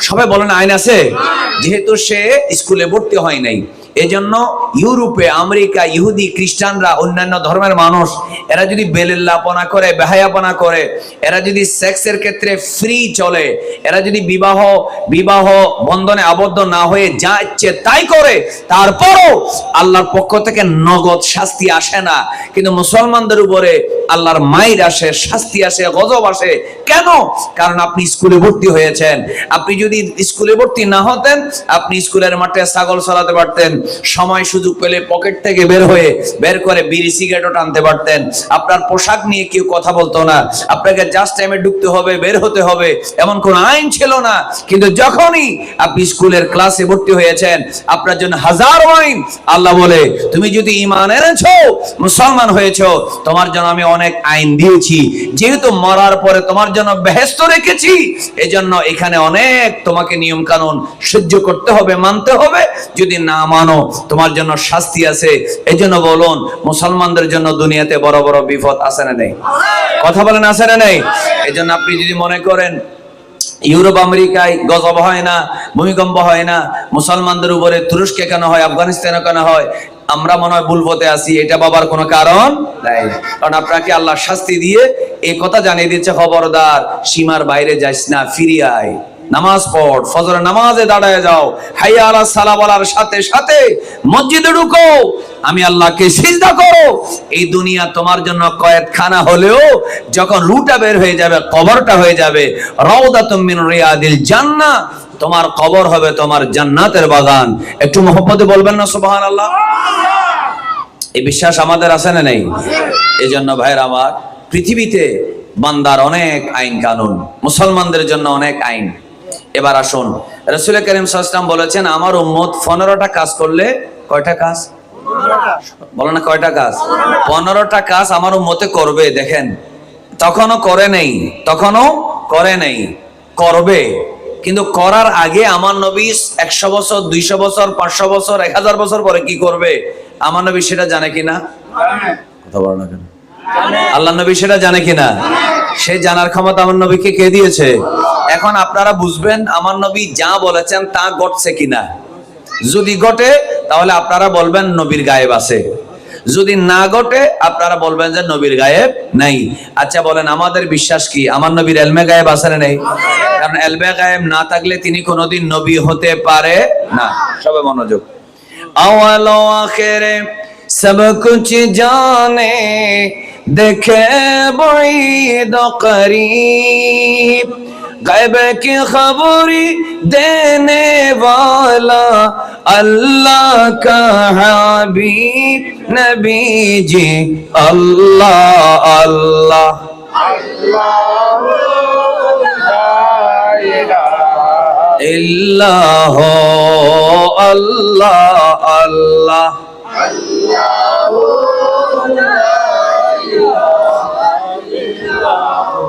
সবাই বলেন আইন আছে। যেহেতু সে স্কুলে ভর্তি হয় নাই, এজন্য ইউরোপে, আমেরিকা, ইহুদি, খ্রিস্টানরা, অন্যান্য ধর্মের মানুষ এরা যদি বেলেল্লাপনা করে, বেহায়াপনা করে, এরা যদি সেক্সের ক্ষেত্রে ফ্রি চলে, এরা যদি বিবাহ বন্ধনে আবদ্ধ না হয়ে যা ইচ্ছে তাই করে, তারপরও আল্লাহর পক্ষ থেকে নগদ শাস্তি আসে না। কিন্তু মুসলমানদের উপরে আল্লাহর মাইর আসে, শাস্তি আসে, গজব আসে। কেন? কারণ আপনি স্কুলে ভর্তি হয়েছেন। আপনি যদি স্কুলে ভর্তি না হতেন, আপনি স্কুলের মাঠে ছাগল চড়াতে পারতেন, সময় সুযোগ পেলে পকেট থেকে বের করে বিড়ি সিগারেটও টানতে পারতেন। আপনার পোশাক নিয়ে কেউ কথা বলতো না। আপনাকে জাস্ট টাইমে ঢুকতে হবে, বের হতে হবে, এমন কোন আইন ছিল না। কিন্তু যখনই আপনি স্কুলের ক্লাসে ভর্তি হয়েছেন, আপনার জন্য হাজারো আইন। আল্লাহ বলে, তুমি যদি ঈমান এনেছো, মুসলমান হয়েছো, তোমার জন্য আমি অনেক আইন দিয়েছি। যেহেতু মরার পরে তোমার জন্য বেহেশত রেখেছি, এজন্য এখানে অনেক তোমাকে নিয়ম কানুন সহ্য করতে হবে, মানতে হবে। যদি না মানো তোমার জন্য শাস্তি আছে। এজন্য বলুন, মুসলমানদের জন্য দুনিয়াতে বড় বড় বিপদ আছে না নেই? কথা বলেন, আছে না নেই? এজন্য আপনি যদি মনে করেন ইউরোপ আমেরিকায় গজব হয় না, ভূমিকম্প হয় না, মুসলমানদের উপরে তুরস্কে কেন হয়, আফগানিস্তানে কেন হয়, আমরা মনে হয় ভুল পথে আছি, এটা বাবার কোনো কারণ নাই। কারণ আপনাকে আল্লাহ শাস্তি দিয়ে এই কথা জানিয়ে দিচ্ছে, খবরদার সীমার বাইরে যাইস না, ফিরিয়ে আয়, নামাজ পড়, ফজরের নামাজে দাঁড়ায় যাও, হাইয়া আলাস সালাহ বলার সাথে সাথে মসজিদে ঢুকো, আমি আল্লাহকে সিজদা করো। এই দুনিয়া তোমার জন্য কয়েদখানা হলেও যখন রুটা বের হয়ে যাবে, কবরটা হয়ে যাবে রাউদাতুম মিন রিয়াদিল জান্নাহ, তোমার কবর হবে তোমার জান্নাতের বাগান। একটু মহব্বতে বলবেন না সুবহানাল্লাহ? এই বিশ্বাস আমাদের আছে না নেই? এজন্য ভাইরা আমার, পৃথিবীতে বান্দার অনেক আইন কানুন, মুসলমানদের জন্য অনেক আইন। এবার আসুন, রাসূল করিম সাল্লাল্লাহু আলাইহি ওয়াসাল্লাম বলেছেন, আমার উম্মত 15টা কাজ করলে, কয়টা কাজ বলো না, কয়টা কাজ? 15টা কাজ আমার উম্মতে করবে। দেখেন, তখনও করে নেই, করবে। কিন্তু করার আগে আমার নবী 100 বছর, 200 বছর, 500 বছর, 1000 বছর পরে কি করবে আমার নবী সেটা জানে কিনা? কথা বলো না কেন? আল্লাহ নবী সেটা জানে কিনা? সে জানার ক্ষমতা আমার নবীকে কে দিয়েছে? এখন আপনারা বুঝবেন আমার নবী যা বলেছেন তা ঘটছে কিনা। যদি ঘটে তাহলে আপনারা বলবেন নবীর গায়েব আছে, যদি না ঘটে আপনারা বলবেন যে নবীর গায়েব নাই। আচ্ছা বলেন, আমাদের বিশ্বাস কি আমার নবীর ইলমে গায়েব আছে না নেই? কারণ ইলমে গায়েব না থাকলে তিনি কোনোদিন নবী হতে পারে না। সবাই মনোযোগ। আওয়াল ও আখিরে সব কুছ জানে, দেখে বঈদ করিব, গায়ব की खबरी देने वाला अल्लाह का हबीब नबी जी, अल्लाह अल्लाह इल्लाह अल्लाह अल्लाह।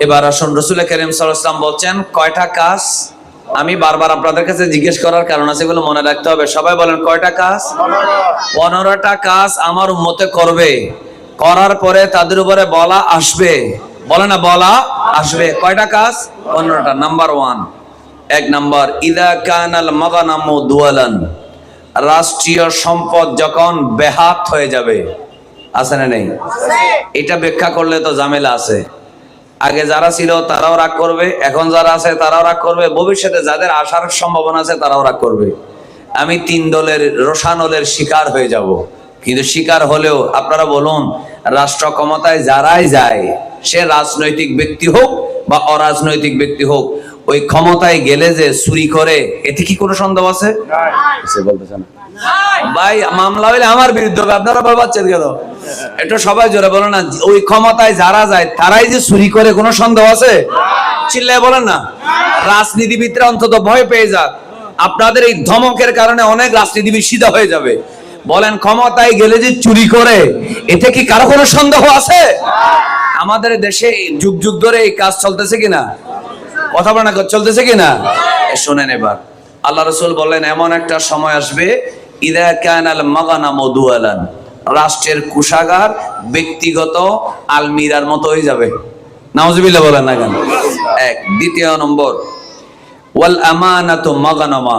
এবার আসুন, রাসূল করিম সাল্লাল্লাহু আলাইহি ওয়াসাল্লাম বলছেন কয়টা কাজ। আমি বারবার আপনাদের কাছে জিজ্ঞেস করার কারণ আছে, এগুলো মনে রাখতে হবে। সবাই বলেন কয়টা কাজ? 15টা কাজ আমার উম্মতে করবে। করার পরে তাদের উপরে বলা আসবে, বলে না, বলা আসবে। কয়টা কাজ? 15টা। নাম্বার 1, 1 নাম্বার, ইদা কানাল মাগানামু দুয়ালান, রাষ্ট্রীয় সম্পদ যখন বেহাত হয়ে যাবে। আছে না নেই? এটা ব্যাখ্যা করলে তো ঝামেলা আছে। আগে যারা ছিল তারাও রাগ করবে, এখন যারা আছে তারাও রাগ করবে, ভবিষ্যতে যাদের আসার সম্ভাবনা আছে তারাও রাগ করবে। আমি 3 দলের রোষানলের শিকার হয়ে যাব। কিন্তু শিকার হলেও আপনারা বলুন, রাষ্ট্র ক্ষমতায় যারাই যায়, সে রাজনৈতিক ব্যক্তি হোক বা অরাজনৈতিক ব্যক্তি হোক, ওই ক্ষমতায় গেলে যে চুরি করে, এতে কি কোনো সন্দেহ আছে? বলতেছে না ভাই, মামলা হইলে আমার বিরুদ্ধে হবে, আপনারা ভয় পাচ্ছেন কেন? একটু সবাই জোরে বলো না, ওই ক্ষমতায় যারা যায় তারাই যে চুরি করে, কোনো সন্দেহ আছে? চিল্লায় বলেন না। রাজনীতিবিদরা অন্তত ভয় পেয়ে যাক, আপনাদের এই ধমকের কারণে অনেক রাজনীতিবিদ সিধা হয়ে যাবে। বলেন, ক্ষমতায় গেলে যে চুরি করে, এতে কি কারো কোনো সন্দেহ আছে? আমাদের দেশে যুগ যুগ ধরে এই কাজ চলতেছে কিনা? কথা বলে না, চলতেছে কিনা? শোনেন এবার, আল্লাহ রাসূল বললেন, এমন একটা সময় আসবে, ইদা কানাল মাগানামু দুয়ালান, রাষ্ট্রের কোষাগার ব্যক্তিগত আলমিরার মতো হয়ে যাবে। নাউজুবিল্লাহ বলেন না কেন? এক। দ্বিতীয় নম্বর, ওয়াল আমানাতু মাগানামা,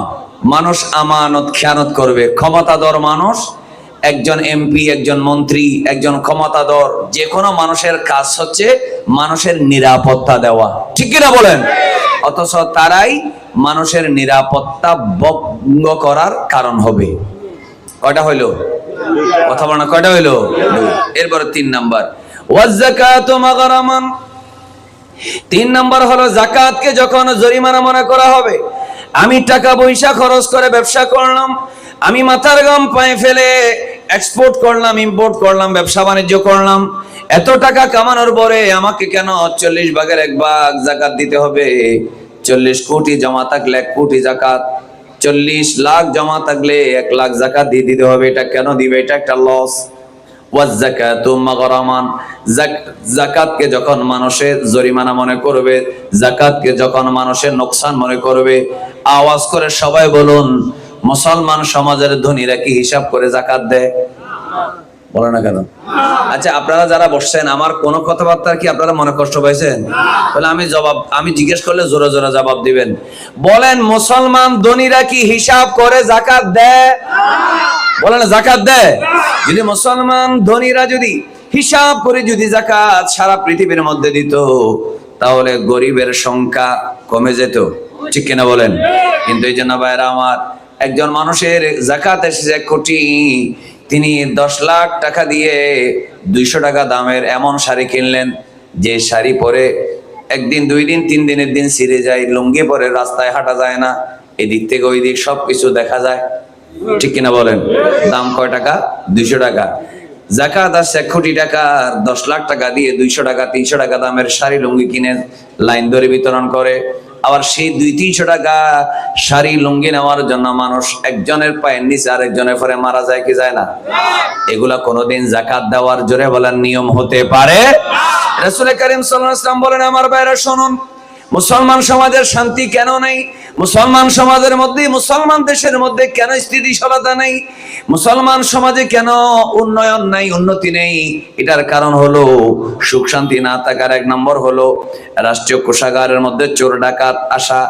মানুষ আমানত খেয়ানত করবে। ক্ষমতাধর মানুষ, একজন এমপি, একজন মন্ত্রী, একজন ক্ষমতাধর, যে কোনো মানুষের কাজ হচ্ছে মানুষের নিরাপত্তা দেওয়া, ঠিক কিনা বলেন? অথচ তারাই মানুষের নিরাপত্তা ভঙ্গ করার কারণ হবে। কয়টা হইলো? কথা বলে না, কয়টা হইলো? এরপরে 3 নাম্বার, ওয়াজ যাকাতু মাগরামান। 3 নাম্বার হলো, যাকাতকে যখন জরিমানা মনে করা হবে। আমি টাকা পয়সা খরচ করে ব্যবসা করলাম, আমি মাথার ঘাম পায়ে ফেলে এক্সপোর্ট করলাম, ইম্পোর্ট করলাম, ব্যবসা বাণিজ্য করলাম, এত টাকা কামানোর পরে আমাকে কেন 40 ভাগের 1 ভাগ যাকাত দিতে হবে? 40 কোটি জমা থাকলে 1 কোটি যাকাত, 40 লাখ জমা থাকলে 1 লাখ যাকাত দিয়ে দিতে হবে। এটা কেন দিবে? এটা একটা লস। ওয়াজ যাকাতু মাগরামান, যাকাতকে যখন মানুষের জরিমানা মনে করবে, যাকাতকে যখন মানুষের নোকসান মনে করবে, আওয়াজ করে সবাই বলুন, মুসলমান সমাজের ধনীরা কি হিসাব করে যাকাত দেয়? বলে না কেন? আচ্ছা, আপনারা যারা বসছেন, আমার কোন কথাবার্তা কি আপনারা মনে কষ্ট পাইছেন? বলে আমি জিজ্ঞেস করলে জোরে জোরে জবাব দিবেন। বলেন, মুসলমান ধনীরা কি হিসাব করে যাকাত দেয়? বলে না, যাকাত দেয়? যদি মুসলমান ধনীরা যদি হিসাব করে যদি যাকাত সারা পৃথিবীর মধ্যে দিত, তাহলে গরিবের সংখ্যা কমে যেত, ঠিক কিনা বলেন? কিন্তু এই জন্য ভাইরা আমার, একজন মানুষের যাকাত এসেছে 1 কোটি, তিনি 10 লাখ টাকা দিয়ে 200 টাকা দামের এমন শাড়ি কিনলেন, যে শাড়ি পরে 1 দিন 2 দিন 3 দিনের দিন ছিঁড়ে যায়, লুঙ্গি পরে রাস্তায় হাঁটা যায় না, এদিক থেকে ওই দিক সবকিছু দেখা যায়, ঠিক কিনা বলেন? দাম কয় টাকা? 200 টাকা। যাকাত আসছে 1 কোটি টাকার, 10 লাখ টাকা দিয়ে 200 টাকা 300 টাকা দামের শাড়ি লুঙ্গি কিনে লাইন ধরে বিতরণ করে। আবার সেই 200-300 টাকা শাড়ি লুঙ্গি নেওয়ার জন্য মানুষ একজনের পায়ের নিচে আরেকজনের পরে মারা যায় কি যায় না? এগুলা কোনোদিন যাকাত দেওয়ার জোরে বলেন নিয়ম হতে পারে? রাসূল করিম সাল্লাল্লাহু আলাইহি ওয়াসাল্লাম বলেন, আমার ভাইরা শুনুন, মুসলমান সমাজের শান্তি কেন নেই? মুসলমান সমাজের মধ্যে, মুসলমান দেশের মধ্যে কেন স্থিতিশীলতা নেই? মুসলমান সমাজে কেন উন্নয়ন নাই, উন্নতি নেই? এটার কারণ হলো সুখ শান্তি না থাকার 1 নম্বর হলো রাষ্ট্রীয় কোষাগারের মধ্যে চোর ডাকাত আসা,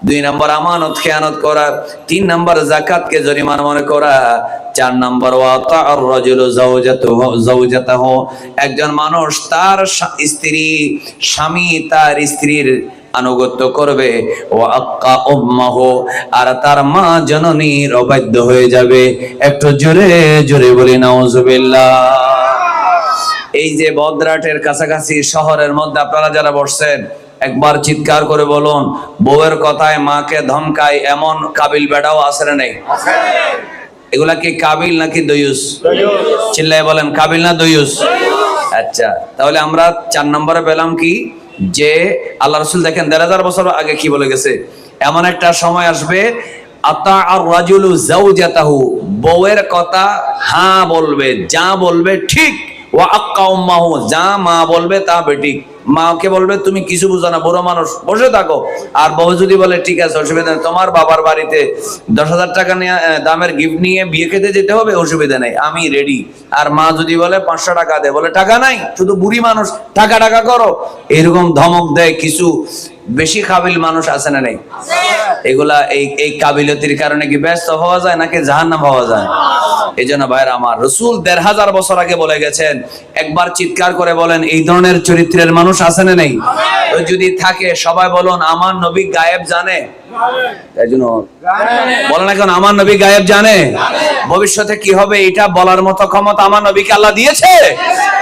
2 নম্বর আমানত খেয়ানত করা, 3 নম্বর যাকাতকে জরিমানা মনে করা, 4 নম্বর ওয়াতা'আর রাজুলু যাওজাতাহু, একজন মানুষ তার স্ত্রী, স্বামী তার স্ত্রীর আনুগত্য করবে, ওয়া আক্কা উম্মাহু, আর তার মা জননীর অবাধ্য হয়ে যাবে। একটু জোরে জোরে বলি নাউজুবিল্লাহ। এই যে বদরাটের কাছাকাছি শহরের মধ্যে আপনারা যারা বসছেন, একবার চিৎকার করে বলুন, বউয়ের কথায় মাকে ধমকায় এমন কাবিল বেটাও আছে না নেই? এগুলা কি কাবিল নাকি দয়ুস? চিল্লায় বলেন, কাবিল না দয়ুস? আচ্ছা, তাহলে আমরা 4 নম্বরে পেলাম কি, যে আল্লাহ রাসূল দেখেন ১৫০০ বছর আগে কি বলে গেছে, এমন একটা সময় আসবে, আতা'আর রাজুলু যাওজাতাহু, বউয়ের কথা হ্যাঁ বলবে, যা বলবে ঠিক, ওয়া আক্কা উম্মাহু, যা মা বলবে তা বেঠিক। মাকে বলবে তুমি কিছু বুঝো না, বুড়ো মানুষ, বসে থাকো। আর বউ যদি বলে ঠিক আছে, অসুবিধা নেই, তোমার বাবার বাড়িতে 10,000 টাকা নিয়ে দামের গিফট নিয়ে বিয়ে খেতে যেতে হবে, অসুবিধা নেই, আমি রেডি। আর মা যদি বলে 500 টাকা দে, বলে টাকা নাই, শুধু বুড়ি মানুষ, টাকা টাকা করো, এরকম ধমক দেয় কিছু বেশি কাবিল মানুষ আছে না নেই? এগুলা এই কাবিলতির কারণে কি ব্যস্ত হওয়া যায় নাকি জাহান্নাম হওয়া যায়? এই জন্য ভাইরা আমার, রাসূল ১৫০০ বছর আগে বলে গেছেন, একবার চিৎকার করে বলেন, এই ধরনের চরিত্রের মানুষ আছে না নেই? যদি থাকে সবাই বলুন, আমার নবী গায়েব জানে। এই জন্য বলেন এখন, আমার নবী গায়েব জানে, ভবিষ্যতে কি হবে এটা বলার মতো ক্ষমতা আমার নবীকে আল্লাহ দিয়েছে।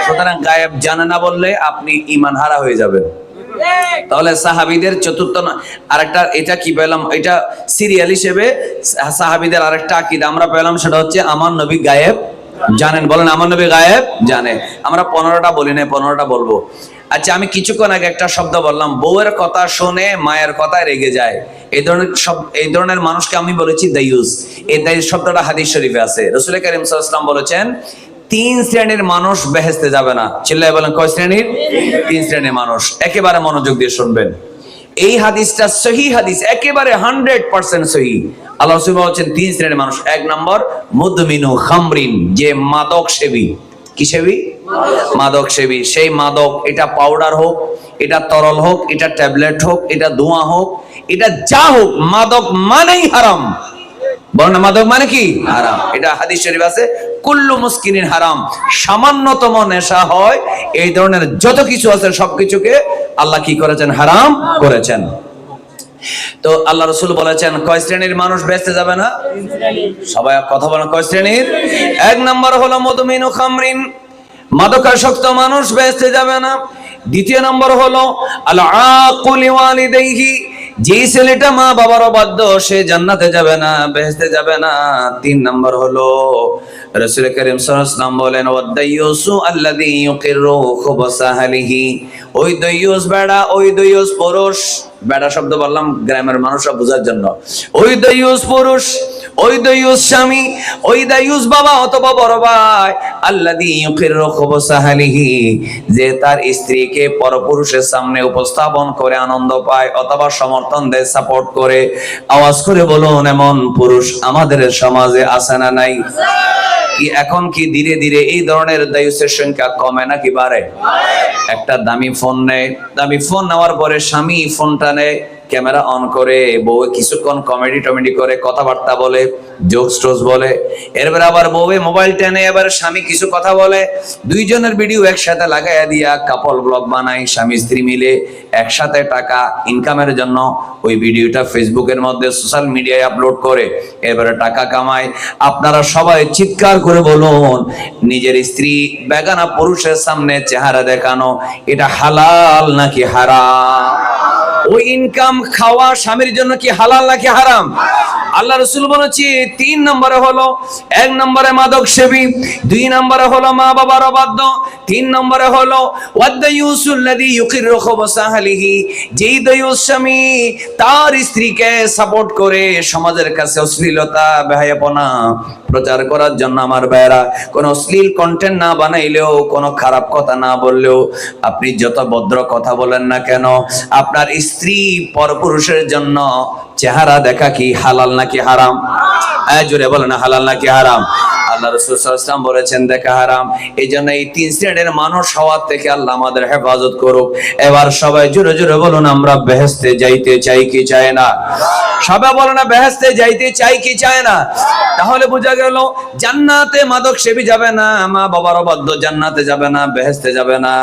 সুতরাং গায়েব জানে না বললে আপনি ঈমান হারা হয়ে যাবেন। তাহলে সাহাবীদের চতুর্থ আরেকটা, এটা কি পেলাম, এটা সিরিয়াল হিসেবে সাহাবীদের আরেকটা আকীদা আমরা পেলাম, সেটা হচ্ছে আমার নবী গায়েব জানেন। বলেন আমার নবী গায়েব জানে। আমরা 15টা বলি না, 15টা বলবো। আচ্ছা, আমি কিছুক্ষণ আগে একটা শব্দ বললাম, বউয়ের কথা শুনে মায়ের কথায় রেগে যায়, এই ধরনের মানুষকে আমি বলেছি দায়ুস। এই দায়ুস শব্দটা হাদিস শরীফে আছে। রাসূল কারীম সাল্লাল্লাহু আলাইহি ওয়াসাল্লাম বলেছেন 3 শ্রেণীর মানুষ বেহেশতে যাবে না। চিল্লায় বলেন কয় শ্রেণীর? 3 শ্রেণীর মানুষ। একেবারে মনোযোগ দিয়ে শুনবেন, এই হাদিসটা সহিহ হাদিস, একেবারে 100% সহিহ। আল্লাহ রাসূল বলেছেন 3 শ্রেণীর মানুষ। 1 নম্বর মুদমিনু খামরিন, যে মাদক সেবী। কি সেবী? মাদক সেবী। সেই মাদক, এটা পাউডার হোক, এটা তরল হোক, এটা ট্যাবলেট হোক, এটা ধোঁয়া হোক, এটা যা হোক, মাদক মানেই হারাম। বলেন না, মাদক মানে কি? হারাম। এটা হাদিস শরীফ আছে, কুল্লু মুসকিনিন হারাম। সামান্যতম নেশা হয়, এই ধরনের যত কিছু আছে সবকিছুকে আল্লাহ কি করেছেন? হারাম করেছেন। তো আল্লাহ রাসূল বলেছেন কয় শ্রেণীর মানুষ বেঁচতে যাবে না? সবাই কথা বলেন, কয় শ্রেণীর? 1 নম্বর হলো মুদমিনু খামরিন, মাদকাসক্ত মানুষ বেঁচতে যাবে না। 2 নম্বর হলো আল আকুলি ওয়ালিদাইহি, যে ছেলেটা মা বাবার অবাধ্য সে জান্নাতে যাবে না, বেহেশতে যাবে না। 3 নম্বর হলো রাসূল কারীম সাল্লাল্লাহু আলাইহি ওয়াসাল্লাম বলেন ওয়াদাইয়ুসু আল্লাযী ইউকিরু খুবসা আহলিহি, ওই দাইয়ুস বেড়া, ওই দাইয়ুস পুরুষ, বেড়া শব্দ বললাম গ্রামের মানুষরা বোঝার জন্য, ওই দাইয়ুস পুরুষ, ওই দাইয়ুস স্বামী, ওই দাইয়ুস বাবা অথবা বড় ভাই, আল্লাযী ইউকিরু খুবসা আহলিহি, যে তার স্ত্রীকে পরপুরুষের সামনে উপস্থাপন করে আনন্দ পায় অথবা সমর্থন দেয়, সাপোর্ট করে। আওয়াজ করে বলুন, এমন পুরুষ আমাদের সমাজে আছে না নাই? কি এখন কি ধীরে ধীরে এই ধরনের দায়ুসের সংখ্যা কমে নাকি বাড়ে? একটা দামি ফোন নেয়, দামি ফোন নেওয়ার পরে স্বামী ফোনটা নেয়, ক্যামেরা অন করে বউ কিছুক্ষণ কমেডি টমেডি করে, কথাবার্তা বলে, জোকস টোস বলে, এরপর আবার বউ মোবাইল টেনে এবার স্বামী কিছু কথা বলে, দুইজনের ভিডিও একসাথে লাগাইয়া দিয়া কাপল ব্লগ বানায়, স্বামী স্ত্রী মিলে একসাথে টাকা ইনকামের জন্য ওই ভিডিওটা ফেসবুকের মধ্যে সোশ্যাল মিডিয়ায় আপলোড করে এবারে টাকা কামায়। আপনারা সবাই চিৎকার করে বলুন, নিজের স্ত্রী বেগানা পুরুষের সামনে চেহারা দেখানো এটা হালাল নাকি হারাম? ওই ইনকাম খাওয়া স্বামীর জন্য কি হালাল নাকি হারাম? আল্লাহ রাসূল বলেছে 3 নম্বরে হলো, 1 নম্বরে মাদক সেবী, 2 নম্বরে হলো মা বাবার অবাধ্য, 3 নম্বরে হলো ওয়াদাইয়ুসুল্লাযী ইউকিরু খুবসা আহলিহি, যেই দাইয়ুস স্বামী তার স্ত্রীকে সাপোর্ট করে সমাজের কাছে অশ্লীলতা বেহায়াপনা প্রচার করার জন্য। আমার ভাইরা, কোন অশ্লীল কন্টেন্ট না বানাইলেও, কোন খারাপ কথা না বললেও, আপনি যত ভদ্র কথা বলেন না কেন, আপনার স্ত্রী পরপুরুষের জন্য চেহারা দেখা কি হালাল নাকি হারাম? জোরে বলেন, হালাল নাকি হারাম? আল্লাহ রাসূল সাল্লাল্লাহু আলাইহি ওয়াসাল্লাম বলেছেন দেখা হারাম। এই জন্য এই 3 শ্রেণীর মানুষ হওয়ার থেকে আল্লাহ আমাদের হেফাজত করুক। এবার সবাই জোরে জোরে বলুন, আমরা বেহেশতে যাইতে চাই কি চাই না? সবাই বলেন না, বেহেশতে যাইতে চাই কি চাই না? তাহলে বোঝা গেল জান্নাতে মাদক সেবী যাবে না, মা বাবার অবাধ্য জান্নাতে যাবে না, বেহেশতে যাবে না।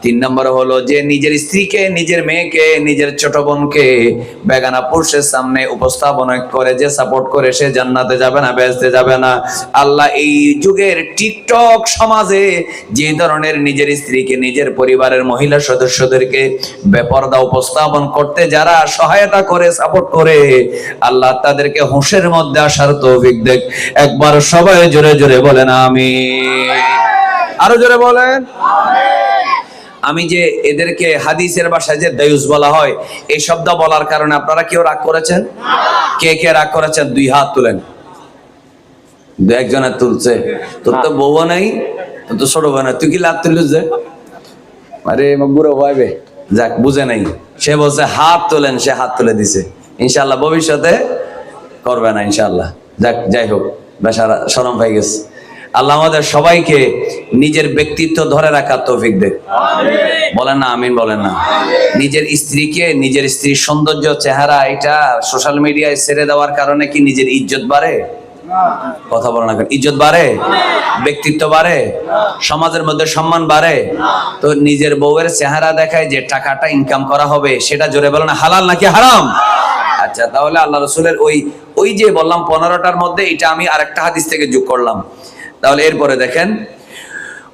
3 নম্বর হলো যে নিজের স্ত্রীকে, নিজের মেয়েকে, নিজের ছোট বোনকে বেগানা পুরুষের সামনে উপস্থাপন করে যে সাপোর্ট করে, সে জান্নাতে যাবে না, বেহেশতে যাবে না। আল্লাহ এই যুগের টিকটক সমাজে যে ধরনের নিজের স্ত্রীকে, নিজের পরিবারের মহিলা সদস্যদেরকে বেপরদা উপস্থাপন করতে যারা সহায়তা করে, সাপোর্ট করে, আল্লাহ তাদেরকে হুঁশের মধ্যে আসার তৌফিক দেখ। একবার সবাই জোরে জোরে বলেন আমিন। আরো জোরে বলেন আমিন। আমি যে এদেরকে হাদিসের ভাষায় যে দায়ুস বলা হয়, এই শব্দ বলার কারণে আপনারা কেউ রাগ করেছেন? কে কে রাগ করেছেন? 2 হাত তুলেন। 2-1 তুলছে। তোর তো বউ নাই, তোর তো ছোট বোন, তুই কি লাভ তুলিস যে? আরে বুড়ো ভাইবে, যাক বুঝে নাই, সে বলছে হাত তোলেন, সে হাত তুলে দিছে। ইনশাআল্লাহ ভবিষ্যতে করবে না ইনশাআল্লাহ। যাক, যাই হোক, বেচারা শরম পাই গেছে। আল্লাহ আমাদের সবাইকে নিজের ব্যক্তিত্ব ধরে রাখার তৌফিক দেখ। বলেন না আমিন? বলেন না। নিজের স্ত্রীকে, নিজের স্ত্রীর সৌন্দর্য, চেহারা এটা সোশ্যাল মিডিয়ায় ছেড়ে দেওয়ার কারণে কি নিজের ইজ্জত বাড়ে? কথা বলেন না, ইজ্জত বাড়ে? ব্যক্তিত্ব বাড়ে? সমাজের মধ্যে সম্মান বাড়ে? তো নিজের বউয়ের চেহারা দেখায় যে টাকাটা ইনকাম করা হবে, সেটা জোরে বলেন না হালাল নাকি হারাম? আচ্ছা, তাহলে আল্লাহ রাসূলের ওই যে বললাম 15টার মধ্যে এটা আমি আরেকটা হাদিস থেকে যোগ করলাম। তাহলে এরপরে দেখেন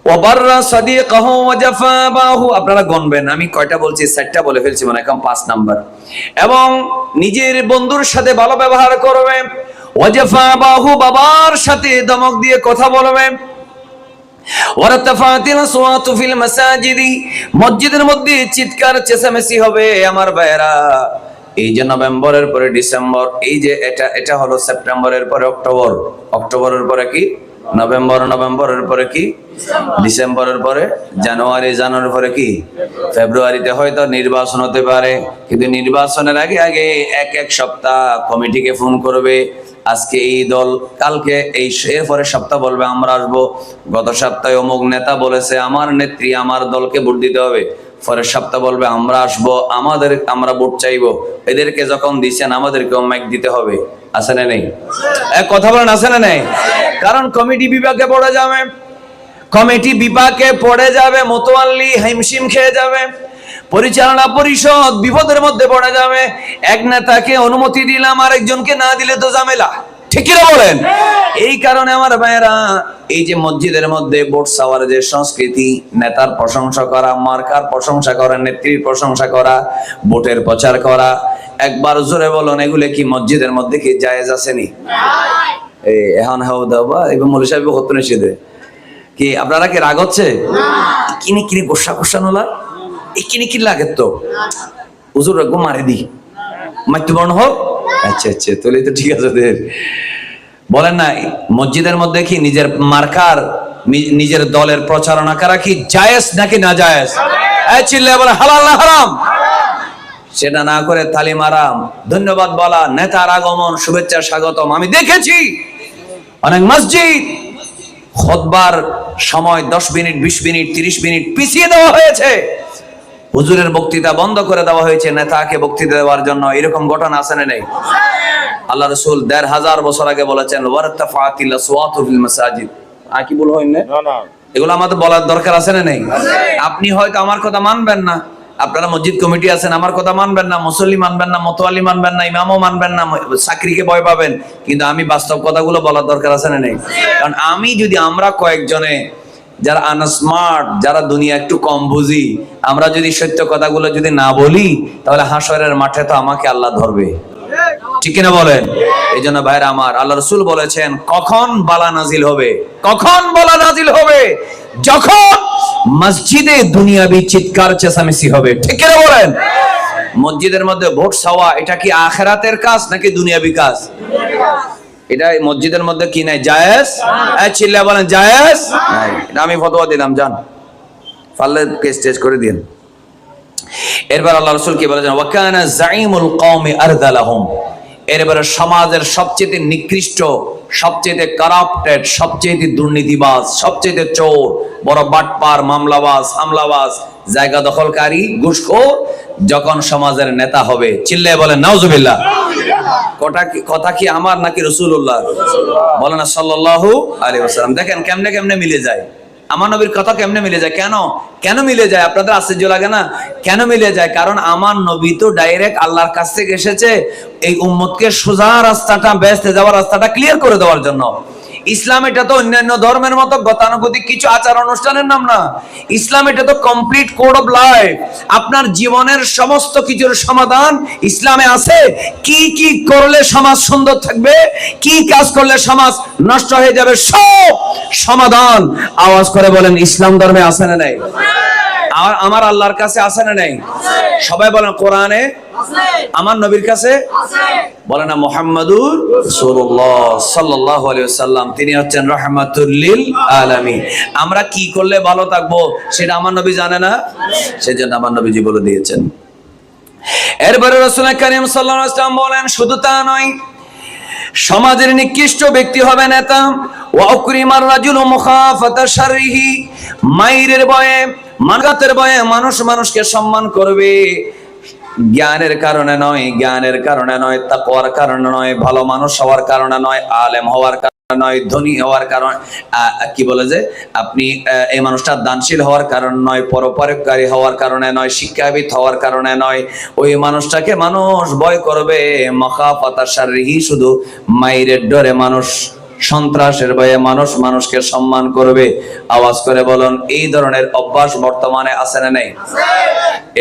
ওয়াবাররা সাদিকাহু ওয়াজাফা বাহু, আপনারা গণবেন, আমি কয়টা বলছি, 4টা বলে ফেলছি মানে এখন 5 নাম্বার। এবং নিজের বন্ধুর সাথে ভালো ব্যবহার করবে, ওয়াজাফা বাহু, বাবার সাথে ধমক দিয়ে কথা বলবে, ওয়ারাতাফাতিল আসওয়াতু ফিল মাসাজিদি, মসজিদের মধ্যে চিৎকার চেঁচামেচি হবে। আমার ভাইরা, এই যে নভেম্বরের পরে ডিসেম্বর, এই যে এটা হলো সেপ্টেম্বরের পরে অক্টোবর, অক্টোবরের পরে কি নভেম্বর, নভেম্বরের পরে কি ডিসেম্বরের পরে জানুয়ারি, জানুয়ারির পরে কি ফেব্রুয়ারিতে হয়তো নির্বাচন হতে পারে। কিন্তু নির্বাচনের আগে আগে এক সপ্তাহ কমিটিকে ফোন করবে, আজকে এই দল, কালকে এই, এরপরে সপ্তাহ বলবে আমরা আসবো, গত সপ্তাহে অমুক নেতা বলেছে আমার নেত্রী আমার দলকে ভোট দিতে হবে, পরের সপ্তাহ বলবে আমরা আসবো, আমরা ভোট চাইবো, এদেরকে যখন দিচ্ছেন আমাদেরকেও মাইক দিতে হবে। আছে না নেই? এক কথা বলেন, আছে না নেই? কারণ কমিটি বিভাগে পড়ে যাবে, কমিটি বিভাগে পড়ে যাবে, মোতোয়াল্লি হিমশিম খেয়ে যাবে, পরিচালনা পরিষদ বিপদের মধ্যে পড়ে যাবে। এক নেতাকে অনুমতি দিলাম, আরেকজনকে না দিলে তো ঝামেলা, ঠিক কি না বলেন? এই কারণে আমার ভাইয়েরা, এই যে মসজিদের মধ্যে ভোট চাওয়ার যে সংস্কৃতি, নেতার প্রশংসা করা, মার্কার প্রশংসা করা, নেত্রীর প্রশংসা করা, ভোটের প্রচার করা, একবার জোরে বলুন, এগুলো কি মসজিদের মধ্যে কি জায়েজ আসেনি? এখন হাও দাবা এবং মৌলভী সাহেব হতো নিষেধে কি, আপনারা কি রাগ হচ্ছে? কিনে কিনে গোসা গোসা নোলা কিনে কি লাগে তো হুজুর রাখবো মারে দি মৃত্যুবরণ হোক। আচ্ছা আচ্ছা, তাহলে তো ঠিক আছে। বলেন না, মসজিদের মধ্যে কি নিজের মার্কার, নিজের দলের প্রচারণা করা কি জায়েজ নাকি না জায়েজ? চিল্লায় বলে হালাল না হারাম? সেটা না করে তালি মারাম, ধন্যবাদ বলা, নেতার আগমন, শুভেচ্ছা স্বাগতম। আমি দেখেছি অনেক মসজিদ খুতবার সময় 10 মিনিট, 20 মিনিট, 30 মিনিট পিছিয়ে দেওয়া হয়েছে, হুজুরের বক্তৃতা বন্ধ করে দেওয়া হয়েছে নেতাকে বক্তৃতা দেওয়ার জন্য। এরকম ঘটনা আছে না নেই? আল্লাহ রাসূল 1500 বছর আগে বলেছেন, ওয়ারাতাফাতিল আসওয়াতু ফিল মাসাজিদ। কি বল হয় না? এগুলো আমাদের বলার দরকার আছে না নেই? আপনি হয়তো আমার কথা মানবেন না, আপনারা মসজিদ কমিটি আছেন, আমার কথা মানবেন না, মুসল্লি মানবেন না, মোতোয়াল্লি মানবেন না, ইমামও মানবেন না, চাকরিকে ভয় পাবেন, কিন্তু আমি বাস্তব কথাগুলো বলার দরকার আছে না নেই? কারণ আমি যদি, আমরা কয়েকজনে যারা আনস্মার্ট, যারা দুনিয়া একটু কম বুঝি, আমরা যদি সত্য কথাগুলো যদি না বলি, তাহলে হাসরের মাঠে তো আমাকে আল্লাহ ধরবে, ঠিক কিনা বলেন? এই জন্য ভাইরা আমার, আল্লাহ রাসূল বলেছেন, কখন বালা নাজিল হবে? কখন বালা নাজিল হবে? যখন মসজিদে দুনিয়াবি চিৎকার চেঁচামেচি হবে, ঠিক কিনা বলেন? মসজিদের মধ্যে ভোট চাওয়া, এটা কি আখিরাতের কাজ নাকি দুনিয়াবি কাজ? এটা মসজিদের মধ্যে কি নাই জায়েজ? চিল্লা বলেন জায়েজ নাই। এটা আমি ফতোয়া দিলাম, জান পারলে স্টেজ করে দিন। এরপর আল্লাহ রাসূল কি বলেছেন, ওয়া কানা যাইমুল কওমি আরদালাহুম, এরপরে সমাজের সবচেয়ে নিকৃষ্ট, সবচেয়ে কারাপ্টেড, সবচেয়ে দুর্নীতিবাজ, সবচেয়ে চোর, বড় বাটপার, মামলাবাজ, হামলাবাজ, জায়গা দখলকারী, ঘুষখোর যখন সমাজের নেতা হবে, চিল্লায় বলেন নাউজুবিল্লাহ। কথা কি আমার নাকি রাসূলুল্লাহ? বলেন না সাল্লাল্লাহু আলাইহি ওয়াসাল্লাম। দেখেন কেমনে কেমনে মিলে যায়, আমার নবীর কথা কেমনে মিলে যায়। কেন মিলে যায়? আপনাদের আশ্চর্য লাগে না? কেন মিলে যায়? কারণ আমার নবী তো ডাইরেক্ট আল্লাহর কাছ থেকে এসেছে এই উম্মতকে সোজা রাস্তাটা, বেহেশতে যাওয়ার রাস্তাটা ক্লিয়ার করে দেওয়ার জন্য। ইসলাম এটা তো অন্যান্য ধর্মের মতো গতানুগতিক কিছু আচার অনুষ্ঠানের নাম না। ইসলাম এটা তো কমপ্লিট কোড অফ লাইফ। আপনার জীবনের সমস্ত কিছুর সমাধান ইসলামে আছে। কি কি করলে সমাজ সুন্দর থাকবে, কি কাজ করলে সমাজ নষ্ট হয়ে যাবে, সব সমাধান আওয়াজ করে বলেন ইসলাম ধর্মে আছে না নাই? আর আমার আল্লাহর কাছে আছে না নাই? সবাই বলেন কোরআনে আছে, আমার নবীর কাছে আছে। বলেন না মুহাম্মাদুর রাসূলুল্লাহ সাল্লাল্লাহু আলাইহি ওয়াসাল্লাম, তিনি হচ্ছেন রাহমাতুল লিল আলামিন। আমরা কি করলে ভালো থাকবো সেটা আমার নবী জানে না, সেজন্য আমার নবীজি বলে দিয়েছেন। এরপরে রাসূল কারীম সাল্লাল্লাহু আলাইহি ওয়াসাল্লাম বলেন, শুধু তা নয়, সমাজের নিকৃষ্ট ব্যক্তি হবে নেতা। ওয়া উকরিমার রাজুলু মুখাফাতা শাররিহি, মাইরের ভয়ে, মানগাতের ভয়ে মানুষ মানুষকে সম্মান করবে। জ্ঞানের কারণে নয়, জ্ঞানের কারণে নয়, তাকওয়ার কারণে নয়, ভালো মানুষ হওয়ার কারণে নয়, আলেম হওয়ার কারণে নয়, ধনী হওয়ার কারণে, কি বলে যে আপনি এই মানুষটা দানশীল হওয়ার কারণে নয়, পরোপকারী হওয়ার কারণে নয়, শিক্ষাবিদ হওয়ার কারণে নয়, ওই মানুষটাকে মানুষ ভয় করবে। মাখাফাতা শাররিহি, শুধু মাইরের ডরে মানুষ সন্ত্রাসের ভয়ে মানুষ মানুষকে সম্মান করবে। আওয়াজ করে বলুন, এই ধরনের অভ্যাস বর্তমানে আছে না নেই?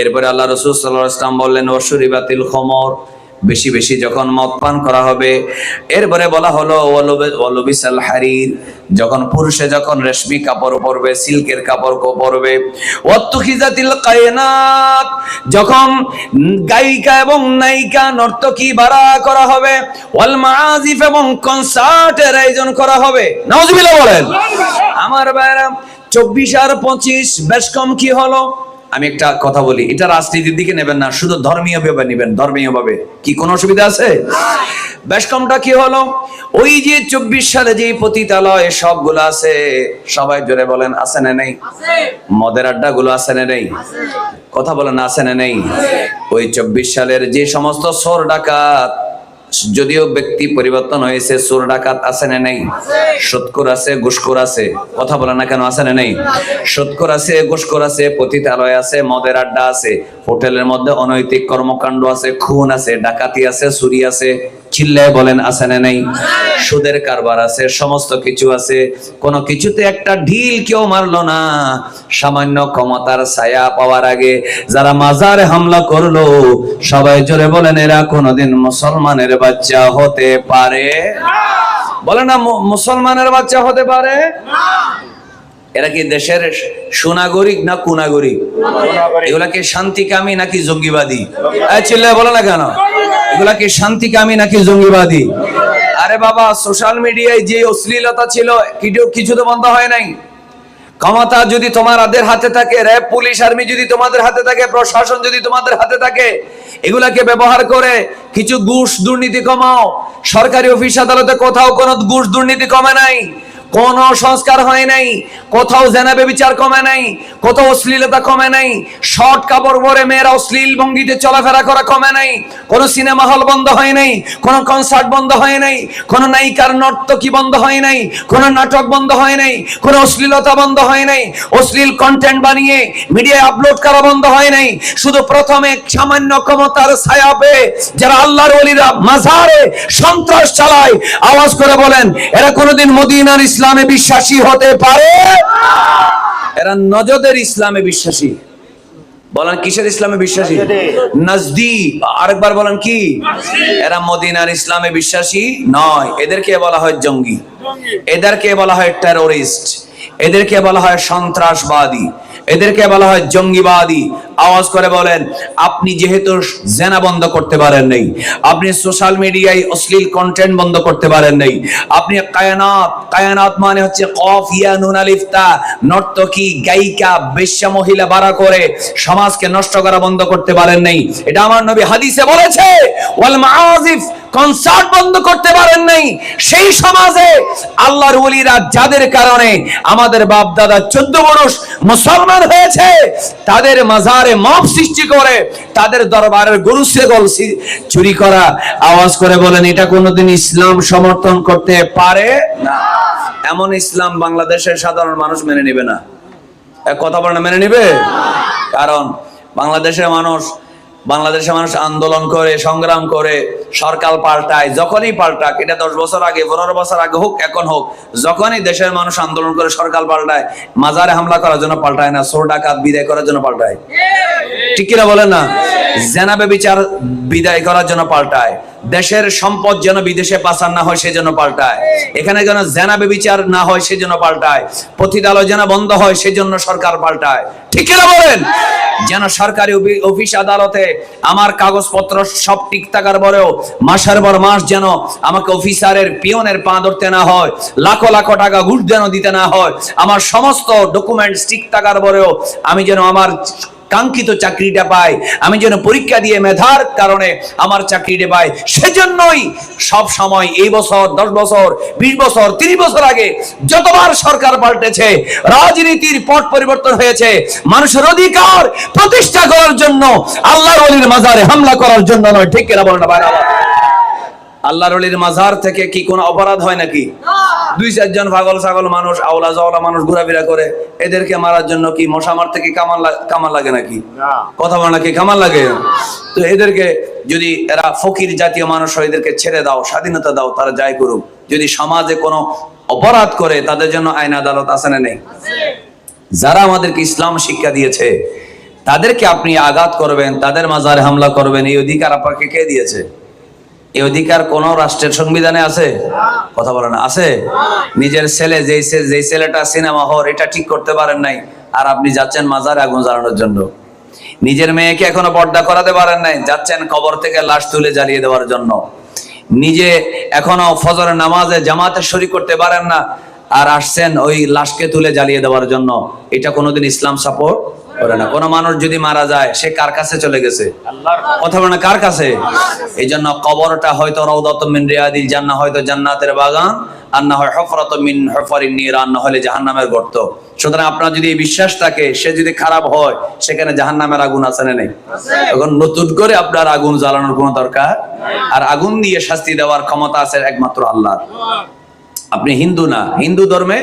এরপরে আল্লাহ রাসূল সাল্লাল্লাহু আলাইহি ওয়াসাল্লাম বললেন, ওয়াশুরিবাতিল খমর, বেশি বেশি যখন মদ পান করা হবে। এরপরে বলা হলো ওয়ালুবিসাল হারির, যখন পুরুষে যখন রেশমি কাপড় পরবে, সিল্কের কাপড় পরবে। ওয়াত্তুখিজাতিল কায়নাত, যখন গায়িকা এবং নায়িকা নর্তকী বাড়া করা হবে। ওয়াল মাআজিফ, এবং কনসার্টের আয়োজন করা হবে। নাউজুবিল্লাহ বলেন। আমার ভাইরা, 24 আর 25 বেশ কম কি হলো? আমি একটা কথা বলি, এটা রাজনীতির দিকে নেবেন না, শুধু ধর্মীয় ভাবে নেবেন। ধর্মীয় ভাবে কি কোনো অসুবিধা আছে? বেশ কমটা কি হলো? ওই যে 24 সালে যে পতিতালয় সবগুলো আছে, সবাই জোরে বলেন আছে না নেই? মদের আড্ডা গুলো আছে না নেই? কথা বলেন আছে না নেই? ওই 24 সালের যে সমস্ত চোর ডাকাত, যদিও ব্যক্তি পরিবর্তন হয়েছে, চোর ডাকাত আছে না নেই? সুদখোর আছে, ঘুষখোর আছে। কথা বলে না কেন, আছে না নেই? সুদখোর আছে, ঘুষখোর আছে, পতিতালয় আছে, মদের আড্ডা আছে, হোটেলের মধ্যে অনৈতিক কর্মকাণ্ড আছে, খুন আছে, ডাকাতি আছে, চুরি আছে। চিল্লায় বলেন আছে না নেই? সুদের কারবার আছে, সমস্ত কিছু আছে। কোনো কিছুতে একটা ঢিল কেউ মারলো না। সামান্য ক্ষমতার ছায়া পাওয়ার আগে যারা মাজারে হামলা করলো, সবাই জোরে বলেন, এরা কোনোদিন মুসলমানের বাচ্চা হতে পারে? বলে না, মুসলমানের বাচ্চা হতে পারে না। এরা কি দেশের সুনাগরিক না কুনাগরিক? এগুলা কি শান্তিকামী নাকি জঙ্গিবাদী? চিল্লায় বলে না কেন? এগুলা কি শান্তিকামী নাকি জঙ্গিবাদী? আরে বাবা, সোশ্যাল মিডিয়ায় যে অশ্লীলতা ছিল, কিছু তো বন্ধ হয় নাই। ক্ষমতা যদি তোমাদের হাতে থাকে, র‍্যাব, পুলিশ, আর্মি যদি তোমাদের হাতে থাকে, প্রশাসন যদি তোমাদের হাতে থাকে, এগুলাকে ব্যবহার করে কিছু ঘুষ দুর্নীতি কমাও। সরকারি অফিস আদালতে কোথাও কোনো ঘুষ দুর্নীতি কমে নাই, কোন সংস্কার হয় নাই, কোথাও জেনা ব্যভিচার কমে নাই, কোথাও অশ্লীলতা কমে নাই, শর্ট কাপড় পরে মেয়েরা অশ্লীল ভঙ্গিতে চলাফেরা করা কমে নাই, কোন সিনেমা হল বন্ধ হয় নাই, কোন কনসার্ট বন্ধ হয় নাই, কোন নায়িকার নর্তকী বন্ধ হয় নাই, কোন নাটক বন্ধ হয় নাই, কোন অশ্লীলতা বন্ধ হয় নাই, অশ্লীল কন্টেন্ট বানিয়ে মিডিয়ায় আপলোড করা বন্ধ হয় নাই। শুধু প্রথমে সামান্য ক্ষমতার ছায়া পেয়ে যারা আল্লাহর ওলিরা মাজারে সন্ত্রাস চালায়, আওয়াজ করে বলেন, এরা কোনোদিন মদিনার ইসলামে বিশ্বাসী হতে পারে? এরা নজদের ইসলামে বিশ্বাসী। বলেন কিসের ইসলামে বিশ্বাসী? নাজদি। আরেকবার বলেন কি? এরা মদিনার ইসলামে বিশ্বাসী নয়। এদেরকে বলা হয় জঙ্গি, এদেরকে বলা হয় টেরোরিস্ট, এদেরকে বলা হয় সন্ত্রাসবাদী, এদেরকে বলা হয় জঙ্গিবাদী। আওয়াজ করে বলেন, আপনি যেহেতু জেনা বন্ধ করতে পারেন নাই, আপনি সোশ্যাল মিডিয়ায় অশ্লীল কন্টেন্ট বন্ধ করতে পারেন নাই, আপনি কায়নাত মানে হচ্ছে কফ ইয়া নুন আলিফ তা, নর্তকী, গায়িকা, বেশ্যা মহিলা বাড়া করে সমাজকে নষ্ট করা বন্ধ করতে পারেন নাই। এটা আমার নবী হাদিসে বলেছে। ওয়াল মাআজিফ, কনসার্ট বন্ধ করতে পারেন নাই। সেই সমাজে আল্লাহর ওলিরা যাদের কারণে আমাদের বাপ দাদা 14 বরস মুসলমান হয়েছে, তাদের মাজারে মব সৃষ্টি করে তাদের দরবারের গরু ছাগল চুরি করা, আওয়াজ করে বলেন, এটা কোনোদিন ইসলাম সমর্থন করতে পারে না। এমন ইসলাম বাংলাদেশের সাধারণ মানুষ মেনে নেবে না। এক কথা বলে না, মেনে নেবে? কারণ বাংলাদেশের মানুষ আন্দোলন করে, সংগ্রাম করে, সরকার পাল্টায়। যখনই পাল্টাক, এটা 10 বছর আগে, 15 বছর আগে হোক, এখন হোক, যখনই দেশের মানুষ আন্দোলন করে সরকার পাল্টায়, মাজারে হামলা করার জন্য পাল্টায় না, চোর ডাকাত বিদায় করার জন্য পাল্টায়। ঠিক কিনা বলেন না? জেনা ব্যভিচার বিদায় করার জন্য পাল্টায়, দেশের সম্পদ যেন বিদেশে পাচার না হয় সেজন্য পাল্টায়, এখানে যেন জেনা ব্যভিচার না হয় সেজন্য পাল্টায়, পতিতালয় যেন বন্ধ হয় সেজন্য সরকার পাল্টায়। ঠিক কিনা বলেন? যেন সরকারি অফিস আদালতে আমার কাগজপত্র সব ঠিক থাকার পরেও মাসের পর মাস যেন আমাকে অফিসারের পিয়নের পা ধরতে না হয়, লাখো লাখো টাকা ঘুষ যেন দিতে না হয়, আমার সমস্ত ডকুমেন্টস ঠিক থাকার পরেও আমি যেন আমার কাঙ্ক্ষিত চাকরিটা পাই, আমি যেন পরীক্ষা দিয়ে মেধার কারণে আমার চাকরিটা পাই। সেজন্যই সব সময় এই বছর, 10 বছর, 20 বছর, 30 বছর আগে যতবার সরকার পাল্টেছে, রাজনীতির পট পরিবর্তন হয়েছে, মানুষের অধিকার প্রতিষ্ঠা করার জন্য, আল্লাহর ওলির মাজারে হামলা করার জন্য নয়। ঠিক কিনা বলেন না ভাই? আল্লাহর ওলির মাজার থেকে কি কোনো অপরাধ হয় নাকি? 2-4 জন পাগল ছাগল মানুষ, আওলা জাওলা মানুষ ঘোরাফেরা করে, এদেরকে মারার জন্য কি মশা মারতে কি কামান লাগে নাকি? কথা বলে নাকি কামান লাগে? তো এদেরকে যদি এরা ফকির জাতীয় মানুষ হয়, এদেরকে ছেড়ে দাও, স্বাধীনতা দাও, তারা যাই করুক। যদি সমাজে কোনো অপরাধ করে তাদের জন্য আইন আদালত আছে না নেই? যারা আমাদেরকে ইসলাম শিক্ষা দিয়েছে তাদেরকে আপনি আঘাত করবেন, তাদের মাজারে হামলা করবেন, এই অধিকার আপনাকে কে দিয়েছে? এই অধিকার কোন রাষ্ট্রের সংবিধানে আছে? কথা বলে না, আছে? নিজের ছেলে যেই ছেলেটা সিনেমা হল এটা ঠিক করতে পারেন নাই, আর আপনি যাচ্ছেন মাজারে আগুন জ্বালানোর জন্য। নিজের মেয়েকে এখনো পর্দা করাতে পারেন নাই, যাচ্ছেন কবর থেকে লাশ তুলে জ্বালিয়ে দেওয়ার জন্য। নিজে এখনো ফজরের নামাজে জামাতে শরীক করতে পারেন না, আর আসছেন ওই লাশকে তুলে জ্বালিয়ে দেওয়ার জন্য। এটা কোনোদিন ইসলাম সাপোর্ট করে না। কোন মানুষ যদি মারা যায়, সে কার কাছে চলে গেছে? কথা বলে না, কার কাছে? এই জন্য কবরটা হয়তো রাউদাতুম মিন রিয়াদিল জান্নাহ, হয়তো জান্নাতের বাগান, আর না হয় হুফরাতুম মিন হুফারিন নিরান, না হলে জাহান্নামের গর্ত। সুতরাং আপনার যদি এই বিশ্বাস থাকে, সে যদি খারাপ হয়, সেখানে জাহান্নামের আগুন আছে না নেই? এখন নতুন করে আপনার আগুন জ্বালানোর কোনো দরকার, আর আগুন দিয়ে শাস্তি দেওয়ার ক্ষমতা আছে একমাত্র আল্লাহর। আপনি হিন্দু না, হিন্দু ধর্মে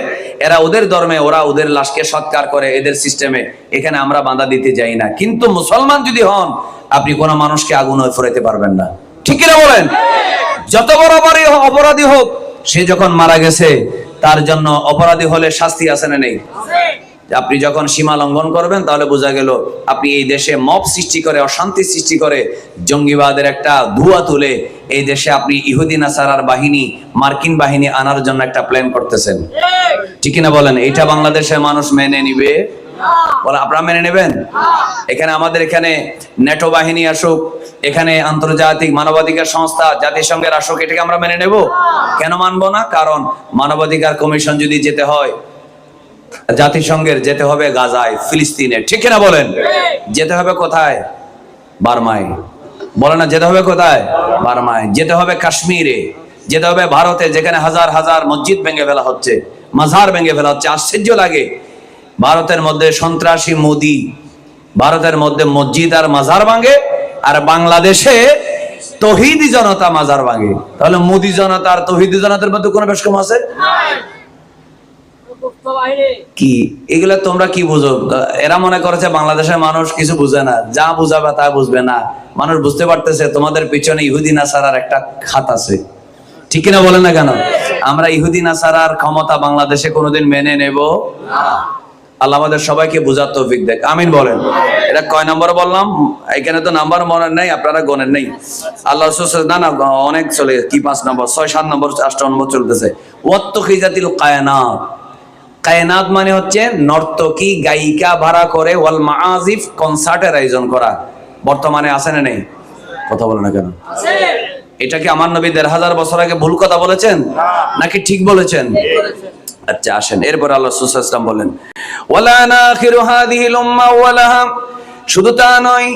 এরা ওদের ধর্মে, ওরা ওদের লাশকে সৎকার করে এদের সিস্টেমে, এখানে আমরা বাধা দিতে যাই না। কিন্তু মুসলমান যদি হন, আপনি কোনো মানুষকে আগুনে ফোরাইতে পারবেন না। ঠিক কিনা বলেন? যত বড় অপরাধী হোক, সে যখন মারা গেছে, তার জন্য অপরাধী হলে শাস্তি আছে না নেই? আপনি যখন সীমা লঙ্ঘন করবেন, তাহলে বোঝা গেল আপনি এই দেশে মব সৃষ্টি করে, অশান্তি সৃষ্টি করে, জঙ্গিবাদের একটা ধোঁয়া তুলে এই দেশে আপনি ইহুদি নাসারার বাহিনী, মার্কিন বাহিনী আনার জন্য একটা প্ল্যান করতেছেন। ঠিক কিনা বলেন? এটা বাংলাদেশের মানুষ মেনে নিবে? বলে আপনারা মেনে নেবেন? এখানে আমাদের এখানে নেটো বাহিনী আসুক, এখানে আন্তর্জাতিক মানবাধিকার সংস্থা জাতিসংঘের আসুক, এটাকে আমরা মেনে নেব? কেন মানবো না? কারণ মানবাধিকার কমিশন যদি যেতে হয় জাতিসংঘের, যেতে হবে গাজায়, ফিলিস্তিনে। ঠিক কিনা বলেন? যেতে হবে কোথায়? বার্মায়। বলে না, যেতে হবে কোথায়? বার্মায়। যেতে হবে কাশ্মীরে, যেতে হবে ভারতে, যেখানে হাজার হাজার মসজিদ ভেঙে ফেলা হচ্ছে, মাজার ভেঙে ফেলা হচ্ছে। আশ্চর্য লাগে, ভারতের মধ্যে সন্ত্রাসী মোদি, ভারতের মধ্যে মসজিদ আর মাজার ভাঙে, আর বাংলাদেশে তৌহিদি জনতা মাজার ভাঙে। তাহলে মোদি জনতা আর তৌহিদি জনতার মধ্যে কোনো বেশ কম আছে কি? এগুলা তোমরা কি বুঝো? এরা মনে করেছে বাংলাদেশের মানুষ কিছু বুঝে না, যা বুঝাবে তা বুঝবে না। মানুষ বুঝতে পারতেছে তোমাদের পিছনে ইহুদি নাসারার একটা খাত আছে। ঠিক কিনা বলেন না কেন? আমরা ইহুদি নাসারার ক্ষমতা বাংলাদেশে কোনোদিন মেনে নেব না। আল্লাহ আমাদের সবাইকে বুঝার তৌফিক দেখ, আমিন বলেন। এটা কয় নম্বর বললাম? এখানে তো নাম্বার মনে নাই, আপনারা গণেন নাই। আল্লাহ না না, অনেক চলে কি 5 নম্বর, 6, 7 নম্বর, 8 নম্বর চলতেছে। ওয়াত্তখিজাতিল কায়নাত। কায়নাত মানে হচ্ছে নর্তকী, গায়িকা ভাড়া করে, ওয়াল মাআজিফ, কনসার্টের আয়োজন করা। বর্তমানে আছে না নেই? কথা বলে না কেন? এটা কি আমার নবী 1500 বছর আগে ভুল কথা বলেছেন নাকি ঠিক বলেছেন? আচ্ছা আসেন, এরপর আল্লাহ রাসূল সাল্লাল্লাহু আলাইহি ওয়াসাল্লাম বলেন, ওয়ালা নাখিরু হাযিহিল উম্মাহ ওয়ালাহা। শুধু তা নয়,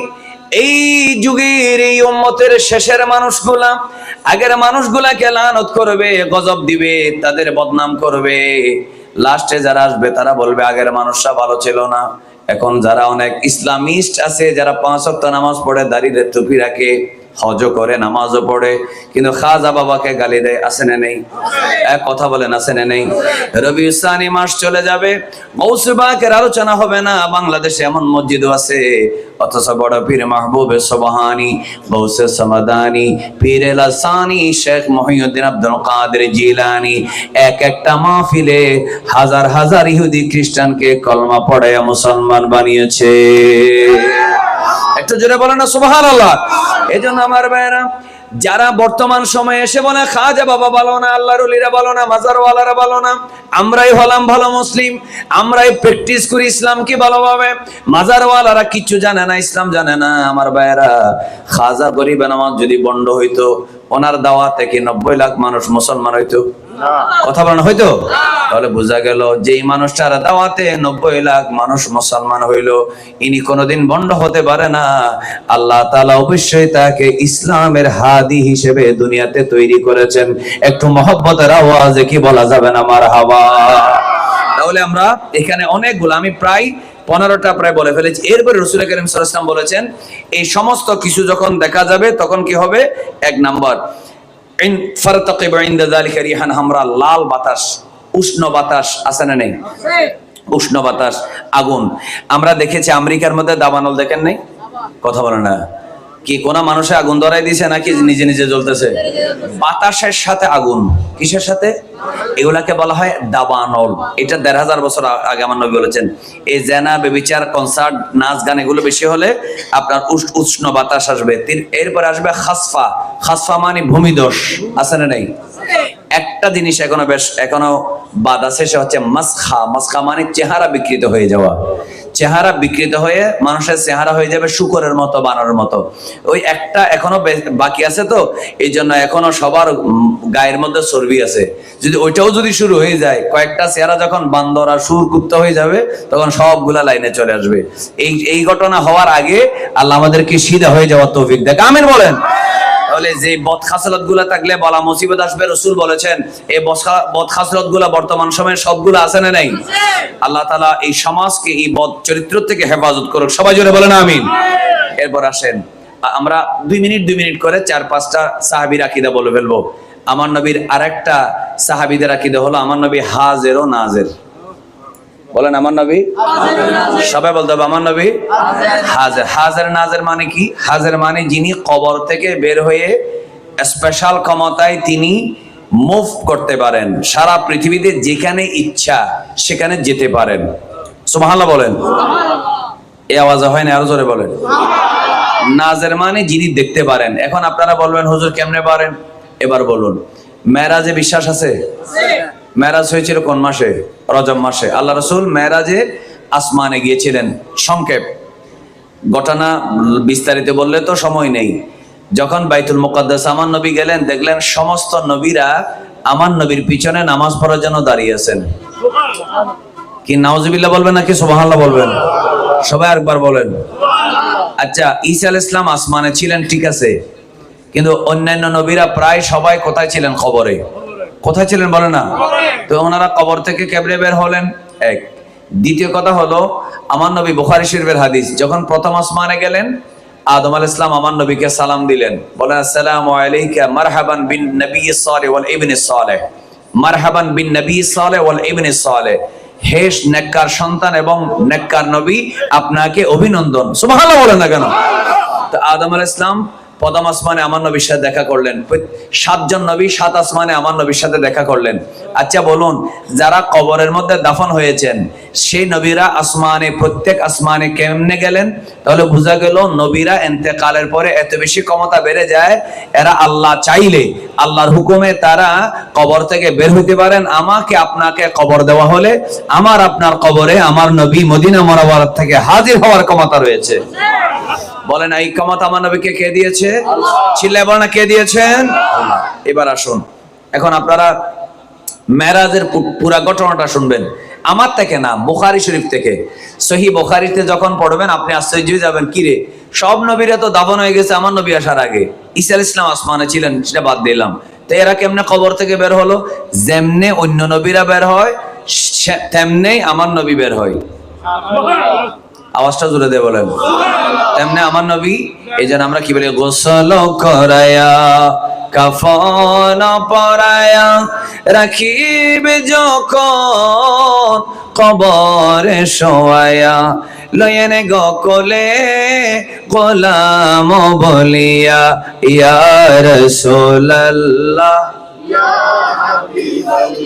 এই যুগের এই উম্মতের শেষের মানুষগুলা আগের মানুষগুলাকে লানত করবে, গজব দিবে, তাদের বদনাম করবে। লাস্টে যারা আসবে তারা বলবে আগের মানুষরা ভালো ছিল না। এখন যারা অনেক ইসলামিস্ট আছে, যারা 5 ওয়াক্ত নামাজ পড়ে, দাড়িতে টুপি রাখে, হজও করে, নামাজও পড়ে, কিন্তু খাজা বাবাকে গালি দেয়, আছে না নেই? এক কথা বলেন, আছে না নেই? রবিউল সানি মাস চলে যাবে, গৌসে পাকের আলোচনা হবে না। বাংলাদেশে এমন মসজিদও আছে, অথচ বড় পীর মাহবুবে সুবহানী, গৌসে সামাদানি, পীর লাসানি, শেখ মুহিউদ্দিন আব্দুল কাদের জিলানী এক একটা মাহফিলে হাজার হাজার ইহুদি খ্রিস্টানকে কলমা পড়ায় মুসলমান বানিয়েছে। একটু জোরে বলেন না সুবহানাল্লাহ। এজন্য আমার ভাইরা, যারা বর্তমান সময়ে এসে বলে খাজা বাবা ভালো না, আল্লাহর ওলিরা ভালো না, মাজারওয়ালারা ভালো না, আমরাই হলাম ভালো মুসলিম, আমরাই প্র্যাকটিস করি ইসলামকে ভালোভাবে, মাজারওয়ালারা কিছু জানে না, ইসলাম জানে না। আমার ভাইরা, খাজা গরিবে নামাজ যদি বন্ধ হইতো, ওনার দাওয়াতে কি 90 লাখ মানুষ মুসলমান হইতো? কথা বলেন হইতো? তাহলে বোঝা গেল যে এই মানুষটার দাওয়াতে 90 লাখ মানুষ মুসলমান হইলো, ইনি কোনোদিন বন্ধ হতে পারে না। আল্লাহ তাআলা অবশ্যই তাকে ইসলামের হাদি হিসেবে দুনিয়াতে তৈরি করেছেন। একটু মহব্বতের আওয়াজে কি বলা যাবে না মারহাবা? তাহলে আমরা এখানে অনেকগুলো, আমি প্রায় 15টা প্রায় বলে ফেলেছি। এরপরে রাসূল করিম সাল্লাল্লাহু আলাইহি ওয়াসাল্লাম বলেছেন, এই সমস্ত কিছু যখন দেখা যাবে তখন কি হবে? 1 নাম্বার, ফারতাকিব ইনদা যালিকা রিহান হামরা, লাল বাতাস, উষ্ণ বাতাস আছে না নেই? উষ্ণ বাতাস, আগুন। আমরা দেখেছি আমেরিকার মধ্যে দাবানল, দেখেন নাই? কথা বলে না, কি কোন মানুষে আগুন ধরাই দিছে নাকি নিজে নিজে জ্বলতেছে? বাতাসের সাথে আগুন, কিসের সাথে? এগুলাকে বলা হয় দাবানল। এটা ১৫০০ বছর আগে আমার নবী বলেছেন। এই জেনা, বেবিচার, কনসার্ট, নাচ গান এগুলো বেশি হলে আপনার উষ্ণ বাতাস আসবে। এরপর আসবে খাসফা। খাসফা মানে ভূমিধস, আছে না নাই? একটা জিনিস এখনো বাদ আছে, সে হচ্ছে মাসখা। মাসখা মানে চেহারা বিকৃত হয়ে যাওয়া। চেহারা বিকৃত হয়ে মানুষের চেহারা হয়ে যাবে শুকরের মতো, বানরের মতো। ওই একটা এখনো বাকি আছে, তো এই জন্য এখনো সবার গায়ের মধ্যে চর্বি আছে। যদি ওইটাও যদি শুরু হয়ে যায়, কয়েকটা চেহারা যখন বান্দর আর সুর কুপ্ত হয়ে যাবে, তখন সবগুলা লাইনে চলে আসবে। এই ঘটনা হওয়ার আগে আল্লাহ আমাদেরকে সিধা হয়ে যাওয়ার তৌফিক দেখ, আমিন বলেন। তাহলে যে বদখাসলত গুলা থাকলে বলা মুসিবত আসবে, রাসূল বলেছেন এই বদখাসলত গুলা বর্তমান সময়ে সবগুলো আছে না নাই? আল্লাহ তাআলা এই সমাজকে এই বদ চরিত্র থেকে হেফাজত করুক, সবাই জোরে বলেন আমিন। এরপর আসেন আমরা 2 মিনিট করে 4-5টা সাহাবীর আকীদা বলে ফেলবো। আমার নবীর আরেকটা সাহাবীদের আকীদা হলো আমার নবী হাজের ও নাজের। বলেন আমার নবী, সবাই বলতে হবে আমার নবী হাজের। হাজের নাজের মানে কি? হাজের মানে যিনি কবর থেকে বের হয়ে স্পেশাল ক্ষমতায় তিনি মুভ করতে পারেন, সারা পৃথিবীতে যেখানে ইচ্ছা সেখানে যেতে পারেন। সুবহানাল্লাহ বলেন। এই আওয়াজে হয় না, আরো জোরে বলেন। নাজের মানে যিনি দেখতে পারেন। এখন আপনারা বলবেন হুজুর কেমনে পারেন? এবার বলুন, মেরাজে বিশ্বাস আছে? মেরাজ হয়েছিল কোন মাসে? রজব মাসে। আল্লাহ রাসূল মেরাজে আসমানে গিয়েছিলেন। সংক্ষেপ ঘটনা, বিস্তারিত বললে তো সময় নেই। যখন বাইতুল মুকাদ্দাস আমার নবী গেলেন, দেখলেন সমস্ত নবীরা আমার নবীর পিছনে নামাজ পড়ার জন্য দাঁড়িয়ে আছেন। কি নাউজুবিল্লাহ বলবেন নাকি সুবহানাল্লাহ বলবেন? সবাই একবার বলেন। আচ্ছা, ঈসা আলাইহিস সালাম আসমানে ছিলেন, ঠিক আছে, কিন্তু অন্যান্য নবীরা প্রায় সবাই কোথায় ছিলেন? কবরে। কোথায় ছিলেন বলে না? তো ওনারা কবর থেকে কেমনে বের হলেন? এক। দ্বিতীয় কথা হলো, আমার নবী, বুখারী শরীফের হাদিস, যখন প্রথম আসমানে গেলেন, আদম আলাইহিস সালাম আমার নবীকে সালাম দিলেন, বলেন আসসালামু আলাইকা মারহাবান বিন নবিয়্যিস সালিহ ওয়াল ইবনিস সালিহ। মারহাবান বিন নবিয়্যিস সালিহ ওয়াল ইবনিস সালিহ। হে নেককার সন্তান এবং নেককার নবী, আপনাকে অভিনন্দন। সুবহানাল্লাহ বলেন না কেন? তো আদম আলাইহিস সালাম প্রথম আসমানে আমার নবীর সাথে দেখা করলেন। 7 জন নবী 7 আসমানে আমার নবীর সাথে দেখা করলেন। আচ্ছা বলুন, যারা কবরের মধ্যে দাফন হয়েছেন সেই নবীরা আসমানে, প্রত্যেক আসমানে কেমনে গেলেন? তাহলে বোঝা গেল নবীরা ইন্তেকালের পরে এত বেশি ক্ষমতা বেড়ে যায়, এরা আল্লাহ চাইলে আল্লাহর হুকুমে তারা কবর থেকে বের হইতে পারেন। আমাকে আপনাকে কবর দেওয়া হলে আমার আপনার কবরে আমার নবী মদিনা মুনাওয়ারা থেকে হাজির হওয়ার ক্ষমতা রয়েছে। বলেন এই ক্ষমতা আমার নবীকে কে দিয়েছে? চিল্লায় বলেন, কে দিয়েছেন? আল্লাহ। এবার আসুন, এখন আপনারা মেরাজের পুরা ঘটনাটা শুনবেন, আমার থেকে না, বুখারী শরীফ থেকে। সহিহ বুখারীতে যখন পড়বেন আপনি আশ্চর্য হয়ে যাবেন, কি রে, সব নবীরা তো দাফন হয়ে গেছে আমার নবী আসার আগে। ঈসা আলাইহিস সালাম আসমানে ছিলেন, সেটা বাদ দিলাম, তো এরা কেমনে কবর থেকে বের হলো? যেমনে অন্য নবীরা বের হয় তেমনি আমার নবী বের হয়। আওয়াজটা জোরে দিয়ে বলেন। তেমনি আমার নবী, এই জন্য আমরা কি বলি, গোসল করায়া কাফন পরায়া রাখিবে যখন কবরে শোয়ায়া, লয়েনে গকলে গোলাম বলিয়া ইয়া রাসূলুল্লাহ,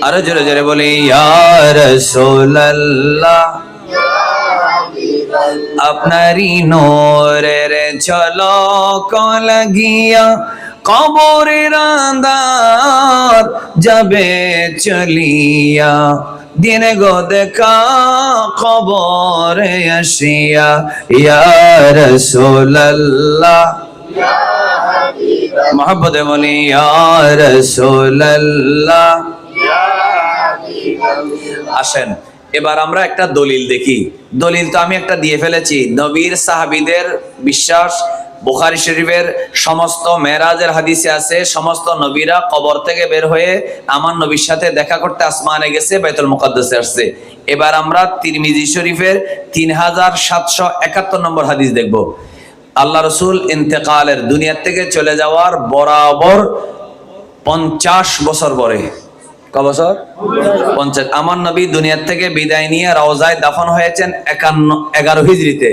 আরে জোরে জোরে বলি ইয়া রাসূলুল্লাহ, আপনারই নূরের ঝলক লাগিয়া কবরের আন্ধার যাবে চলিয়া, দিনে গো দেখা কবরে আসিয়া ইয়া রাসূলুল্লাহ, মোহাম্মদে বলি ইয়া রাসূলুল্লাহ। আসেন এবার আমরা একটা দলিল দেখি। দলিল তো আমি একটা দিয়ে ফেলেছি, নবীর সাহাবীদের বিশ্বাস বুখারী শরীফের সমস্ত মেরাজের হাদিসে আছে, সমস্ত নবীরা কবর থেকে বের হয়ে আমার নবীর সাথে দেখা করতে আসমানে গেছে, বাইতুল মুকাদ্দাসে আসছে। এবার আমরা তিরমিজি শরীফের 3771 নম্বর হাদিস দেখব। আল্লাহ রাসূল ইন্তেকালের, দুনিয়া থেকে চলে যাওয়ার বরাবর 50 বছর পরে, ক বছর? 50। আমার নবী দুনিয়া থেকে বিদায় নিয়ে রওজায় দাফন হয়েছেন 11 হিজরিতে।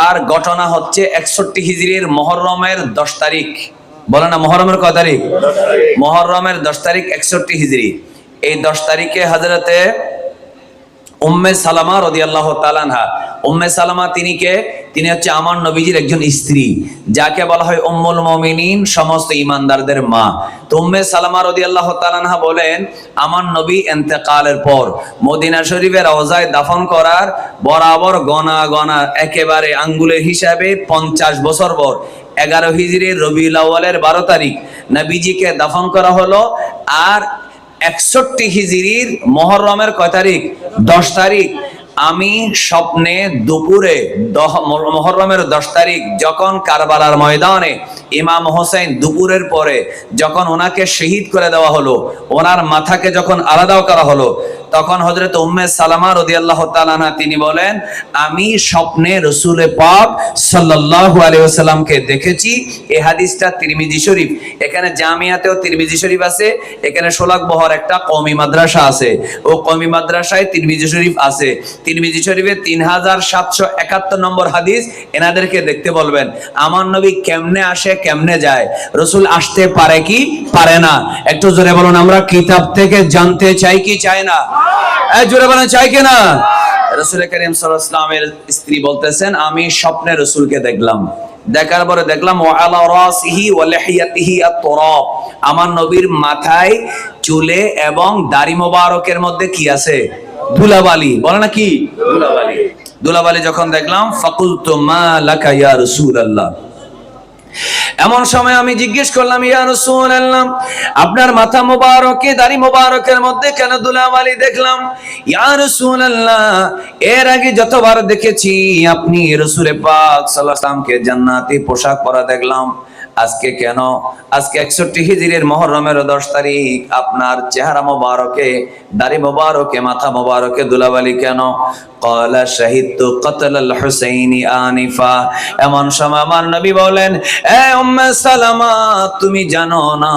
আর ঘটনা হচ্ছে 61 হিজরির মুহররমের 10 তারিখ। বলে না মুহররমের কয় তারিখ? মুহররমের 10 তারিখ 61 হিজরি। এই 10 তারিখে হযরতে উম্মে সালামা রাদিয়াল্লাহু তাআলা আনহা, উম্মে সালামা তিনি কে? তিনি হচ্ছে আমার নবীজির একজন স্ত্রী, যাকে বলা হয় উম্মুল মুমিনিন, সমস্ত ঈমানদারদের মা। তো উম্মে সালামা রাদিয়াল্লাহু তাআলা আনহা বলেন, আমার নবী ইন্তেকালের পর মদিনা শরীফের রওজায় দাফন করার বরাবর গনা একেবারে আঙ্গুলের হিসাবে 50 বছর পর 11 হিজরির রবিউল আউয়ালের 12 তারিখ নবীজিকে দাফন করা হলো। আর 61 হিজরির মুহররমের কয় তারিখ? 10 তারিখ আমি স্বপ্নে দুপুরে মুহররমের 10 তারিখ যখন কারবালার ময়দানে ইমাম হোসেন দুপুরের পরে যখন ওনাকে শহীদ করে দেওয়া হলো, ওনার মাথাকে যখন আলাদা করা হলো, তখন হযরত উম্মে সালামা রাদিয়াল্লাহু তাআলা আনহা তিনি বলেন, আমি স্বপ্নে রাসূল পাক সাল্লাল্লাহু আলাইহি ওয়াসাল্লামকে দেখেছি। এই হাদিসটা তিরমিজি শরীফ, এখানে জামিয়াতেও তিরমিজি শরীফ আছে, এখানে শোলাকবহর একটা কওমি মাদ্রাসা আছে, ও কওমি মাদ্রাসায় তিরমিজি শরীফ আছে। তিরমিজি শরীফে 3771 নম্বর হাদিস। এনাদেরকে দেখতে বলবেন আমার নবী কেমনে আসে কেমনে যায়, রাসূল আসতে পারে কি পারে না, একটু জোরে বলুন আমরা কিতাব থেকে জানতে চাই কি চাই না? জোরে বলেন চাই কি না? রাসূল করিম সাল্লাল্লাহু আলাইহি ওয়াসাল্লামের স্ত্রী বলতেছেন, আমি স্বপ্নে রাসূলকে দেখলাম, দেখার পরে দেখলাম ওয়া আলা রাসিহি ওয়া লিহিয়াতিহি আত-তুরাব, আমার নবীর মাথায় চুলে এবং দাড়ি মোবারকের মধ্যে কি আছে? ধুলাবালি। বলে না কি? ধুলাবালি। ধুলাবালি যখন দেখলাম ফাকুলতু মা লাকা ইয়া রাসূলুল্লাহ, এমন সময় আমি জিজ্ঞেস করলাম, ইয়া রাসূলুল্লাহ আপনার মাথা মোবারকে দাড়ি মোবারকের মধ্যে কেন ধুলাবালি দেখলাম? ইয়া রাসূলুল্লাহ এর আগে যতবার দেখেছি আপনি রাসূল পাক সাল্লাল্লাহু আলাইহি ওয়াসাল্লামকে জান্নাতি পোশাক পরা দেখলাম, আজকে কেন? আজকে 61 হিজরির মুহররমের 10 তারিখ আপনার চেহারা মোবারকে দাড়ি মোবারকে মাথা মোবারকে ধুলাবালি কেন? ক্বালা শাহিদতু কতলাল হুসাইনি আনিফা। এমন সময় আমার নবী বলেন, এ উম্মে সালামা তুমি জানো না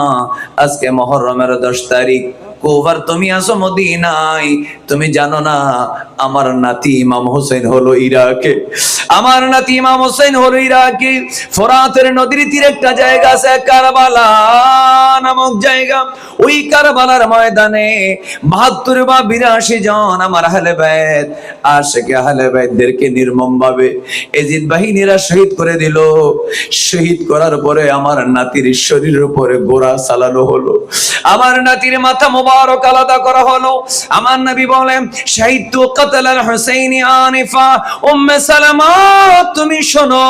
আজকে মুহররমের 10 তারিখ, কোভার তুমি আসো মদিনায়, তুমি জানো না আমার নাতি ইমাম হোসেন হলো ইরাকে, আমার নাতি ইমাম হোসেন হলো ইরাকে। ফোরাতের নদীর তীরে একটা জায়গা আছে কারবালা নামক জায়গা, ওই কারবালার ময়দানে 72 বা 82 জন আমার আহলে বাইত, আশিকে আহলে বাইতদেরকে নির্মম ভাবে এজিদ বাহিনীরা শহীদ করে দিল। শহীদ করার পরে আমার নাতির শরীরের উপরে গোরা চালানো হলো, আমার নাতির মাথা মোবারক আলাদা করা হলো। আমার নবী বলেন, শাহিদতু কতলাল হুসাইনি আনিফা। উম্মে সালামা তুমি শোনো,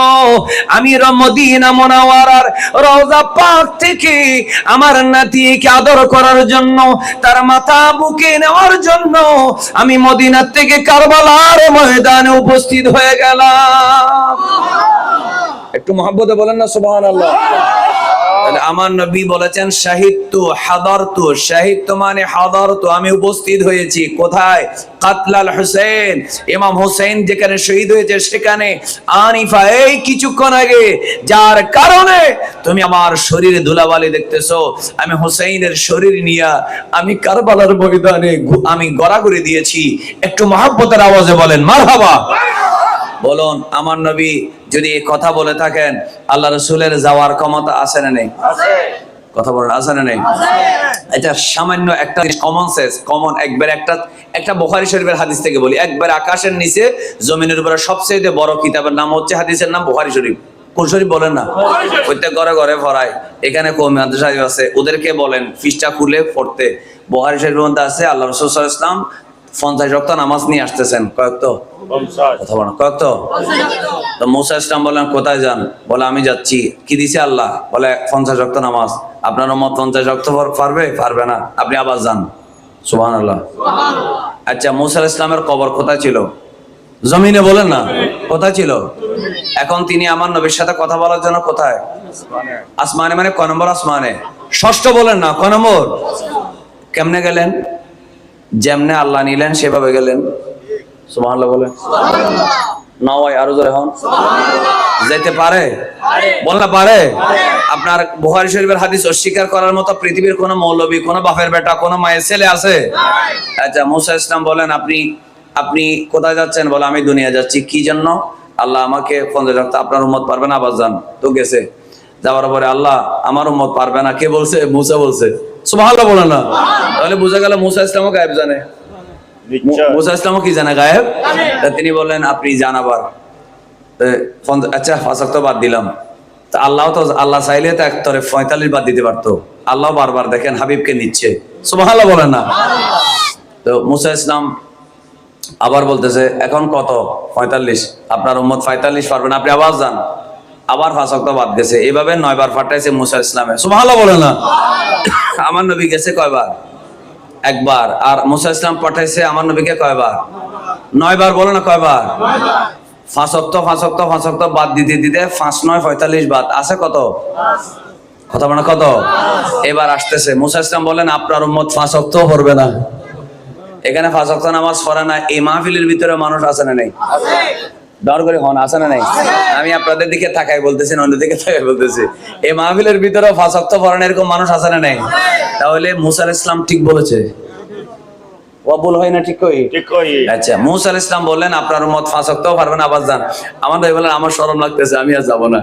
আমি মদিনা মুনাওয়ারার রওজা পাক থেকে আমার নাতিকে আদর করার জন্য, তার মাথা বুকে নেওয়ার জন্য আমি মদিনা থেকে কারবালার ময়দানে উপস্থিত হয়ে গেলাম। একটু মহব্বতে বলেন না সুবহানাল্লাহ। তাহলে আমার নবী বলেছেন শাহিদতু হাদারতু, শাহিদতু মানে হাদারতু, আমি উপস্থিত হয়েছি কোথায়? কাতলাল হুসাইন, ইমাম হোসেন যেখানে শহীদ হয়েছে সেখানে। আনিফা এই কিছুক্ষণ আগে, যার কারণে তুমি আমার শরীরে ধুলাবালি দেখতেছো, আমি হোসেনের শরীর নিয়ে আমি কারবালার ময়দানে আমি গড়াগড়ি দিয়েছি। একটু মহব্বতের আওয়াজে বলেন মারহাবা। বলুন আমার নবী যদি এই কথা বলে থাকেন, আল্লাহ রাসূলের যাওয়ার ক্ষমতা আছে না নেই? আছে। কথা বলেন আছে না নেই? এটা সামান্য একটা কমন সেন্স, কমন একবার একটা বুখারী শরীফের হাদিস থেকে বলি। একবার আকাশের নিচে জমিনের উপরে সবচেয়ে বড় কিতাবের নাম হচ্ছে, হাদিসের নাম বুখারী শরীফ। কোন শরীফ বলেন না? প্রত্যেক ঘরে ঘরে পড়ায়, এখানে কওমি মাদ্রাসা আছে, ওদেরকে বলেন পৃষ্ঠা খুলে পড়তে। বুখারী শরীফের মধ্যে আছে আল্লাহ রাসূল সাল্লাল্লাহু আলাইহি ওয়াসাল্লাম 50 ওয়াক্ত নামাজ নিয়ে আসতেছেন। কয়েকত? 50। কথা বলেন কয়েকত? তো মুসা ইসলাম বলেন কোথায় যান? বলে আমি যাচ্ছি। কি দিছে আল্লাহ? বলে 50 ওয়াক্ত নামাজ। আপনার উম্মত 50 ওয়াক্ত পারবে? পারবে না, আপনি আবার যান। সুবহানাল্লাহ। আচ্ছা মুসা ইসলামের কবর কোথায় ছিল? জমিনে। বলেন না কোথায় ছিল? এখন তিনি আমার নবীর সাথে কথা বলার জন্য কোথায়? আসমানে। মানে কয় নম্বর আসমানে? ষষ্ঠ। বলেন না কয় নম্বর? কেমনে গেলেন? যেমনে আল্লাহ নিলেন সেভাবে গেলেন। সুবহানাল্লাহ বলেন। না ভাই আরো জোরে হন। যেতে পারে? বলনা পারে? আপনার বুখারী শরীফের হাদিস অস্বীকার করার মতো পৃথিবীর কোন মৌলবী, কোন বাপের বেটা, কোন মায়ের ছেলে আছে? আচ্ছা মুসা ইসলাম বলেন আপনি কোথায় যাচ্ছেন? বলে আমি দুনিয়া যাচ্ছি। কি জন্য? আল্লাহ আমাকে 50 রাখতে, আপনার উম্মত পারবে না, আবার যান। তো গেছে, যাওয়ার পরে আল্লাহ আমার উম্মত পারবে না, কে বলছে? মুসা বলছে। সুবহানাল্লাহ বলে না? তাহলে বোঝা গেল মুসা ইসলামও গায়েব জানে। মুসা ইসলামও কি জানে? গায়েব। তিনি বললেন আপনি যান আবার। আচ্ছা 5 ওয়াক্ত বাদ দিলাম। তা আল্লাহ তো, আল্লাহ চাইলে তো একতরে 45 বাদ দিতে পারতো। আল্লাহ বারবার দেখেন হাবিবকে নিচ্ছে। সুবহানাল্লাহ বলেন না? তো মুসা ইসলাম আবার বলতেছে এখন কত? 45। আপনার উম্মত 45 পারবে না, আপনি আবার যান। আবার 5 ওয়াক্ত বাদ গেছে। এইভাবে 9 বার ফাটাইছে মুসা ইসলামে। সুবহানাল্লাহ বলেন না? আমার নবী গেছে কয়বার? একবার। আর মুসা ইসলাম পাঠাইছে আমার নবীকে কয়বার? 9 বার। বলে না কয়বার? 5 ওয়াক্ত বাদ দিতে দিতে 5 9 45 বাদ আছে কত? কথা বলে কত? এবার আসতেছে মুসা ইসলাম বলেন আপনার উম্মত 5 ওয়াক্ত পড়বে না। এখানে 5 ওয়াক্ত নামাজ পড়ে না, এই মাহফিলের ভিতরে মানুষ আছে না নেই? ডর করে হন, আছে না নাই? আমি আপনাদের দিকে তাকাই বলতেছি, অন্যদিকে তাকাই বলতেছি। এই মাহফিলের ভিতরে 5 ওয়াক্ত পড়ে না এরকম মানুষ আছে না নাই? তাহলে মুসা ইসলাম ঠিক বলেছে, ভুল হয় না? ঠিক কই? আচ্ছা, মুসা আলাইহিস সালাম বললেন আপনার উম্মত 5 ওয়াক্তও পারবে না, আবার যান। আমার ভাই বলেন আমার শরম লাগতেছে, আমি আর যাব না।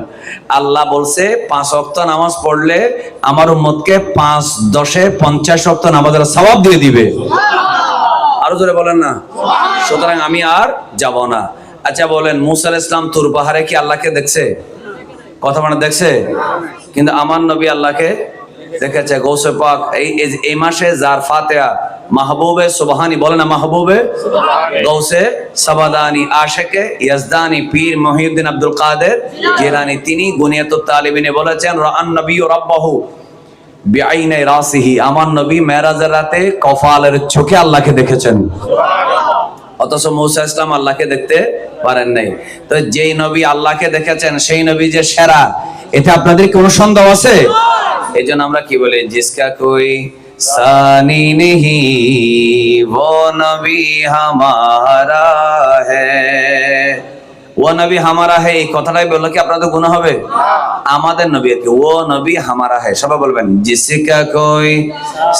আল্লাহ বলছে 5 ওয়াক্ত নামাজ পড়লে আমার উম্মতকে 5 10 50 ওয়াক্ত নামাজের সওয়াব দিয়ে দিবে। আরো জোরে বলেন না? সুতরাং আমি আর যাব না। আচ্ছা বলেন মুসা আলাইহিস সালাম তুর পাহাড়ে কি আল্লাহকে দেখছে? কথা মানে দেখছে? কিন্তু আমার নবী আল্লাহকে দেখেছে। গৌসে পাক এই মাসে যার ফাতিহা মাহবুবে সুবহানি, বলে না মাহবুবে গৌসে সাবাদানি আশিকে ইয়াজদানি পীর মহিউদ্দিন আব্দুল কাদের জিলানী, তিনি গুনিয়াতুত তালিবিনে বলেছেন রাআন নবী রাব্বাহু বিআইনাই রাসিহি, আমার নবী মেরাজের রাতে কপালের চোখে আল্লাহকে দেখেছেন। অথচ মুসা ইসলাম আল্লাহকে দেখতে পারেন নাই। তো যেই নবী আল্লাহকে দেখেছেন সেই নবী যে সেরা, এটা আপনাদের কোনো সন্দেহ আছে? এই জন্য আমরা কি বলি, জিসকা কোই সানি নেহি वो नबी हमारा है, वो नबी हमारा है। এই কথাটাই বললে কি আপনাদের গুনাহ হবে? আমাদের নবী কি वो नबी हमारा है। সবাই বলবেন जिसका कोई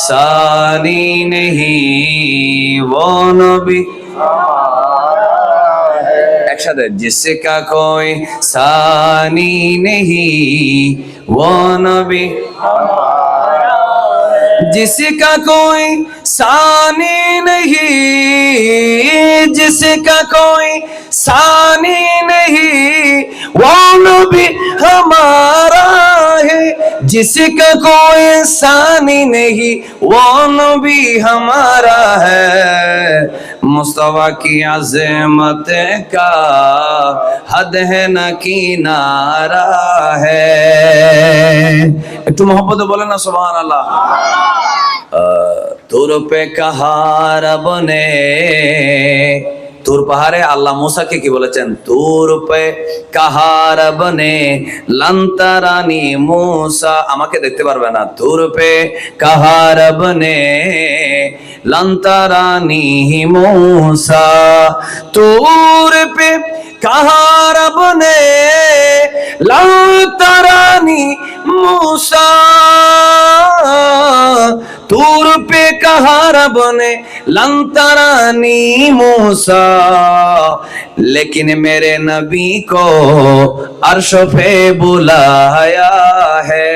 सानी नहीं वो नबी একসাথে जिसका कोई सानी नहीं वो नबी, जिसका कोई सानी नहीं, जिसका कोई सानी नहीं वो नबी हमारा है, जिसका कोई सानी नहीं वो नबी हमारा है, मुस्तफा की अज़मत का हद है न किनारा है। একটু মোহাম্মদ বলেন না সুবহানাল্লাহ। তুর পে কাহার বনে, তুর পাহাড়ে আল্লাহ মুসাকে কি বলেছেন? তুর পে কাহার বনে লন্তারানি মুসা, আমাকে দেখতে পারবে না। তুর পে কাহার বনে লন্তারানি মুসা, তুর পে কাহার বনে লন্তারানি মুসা, तुर पे कहार बने लंतरानी मूसा, लेकिन मेरे नबी को अर्श पे बुलाया है।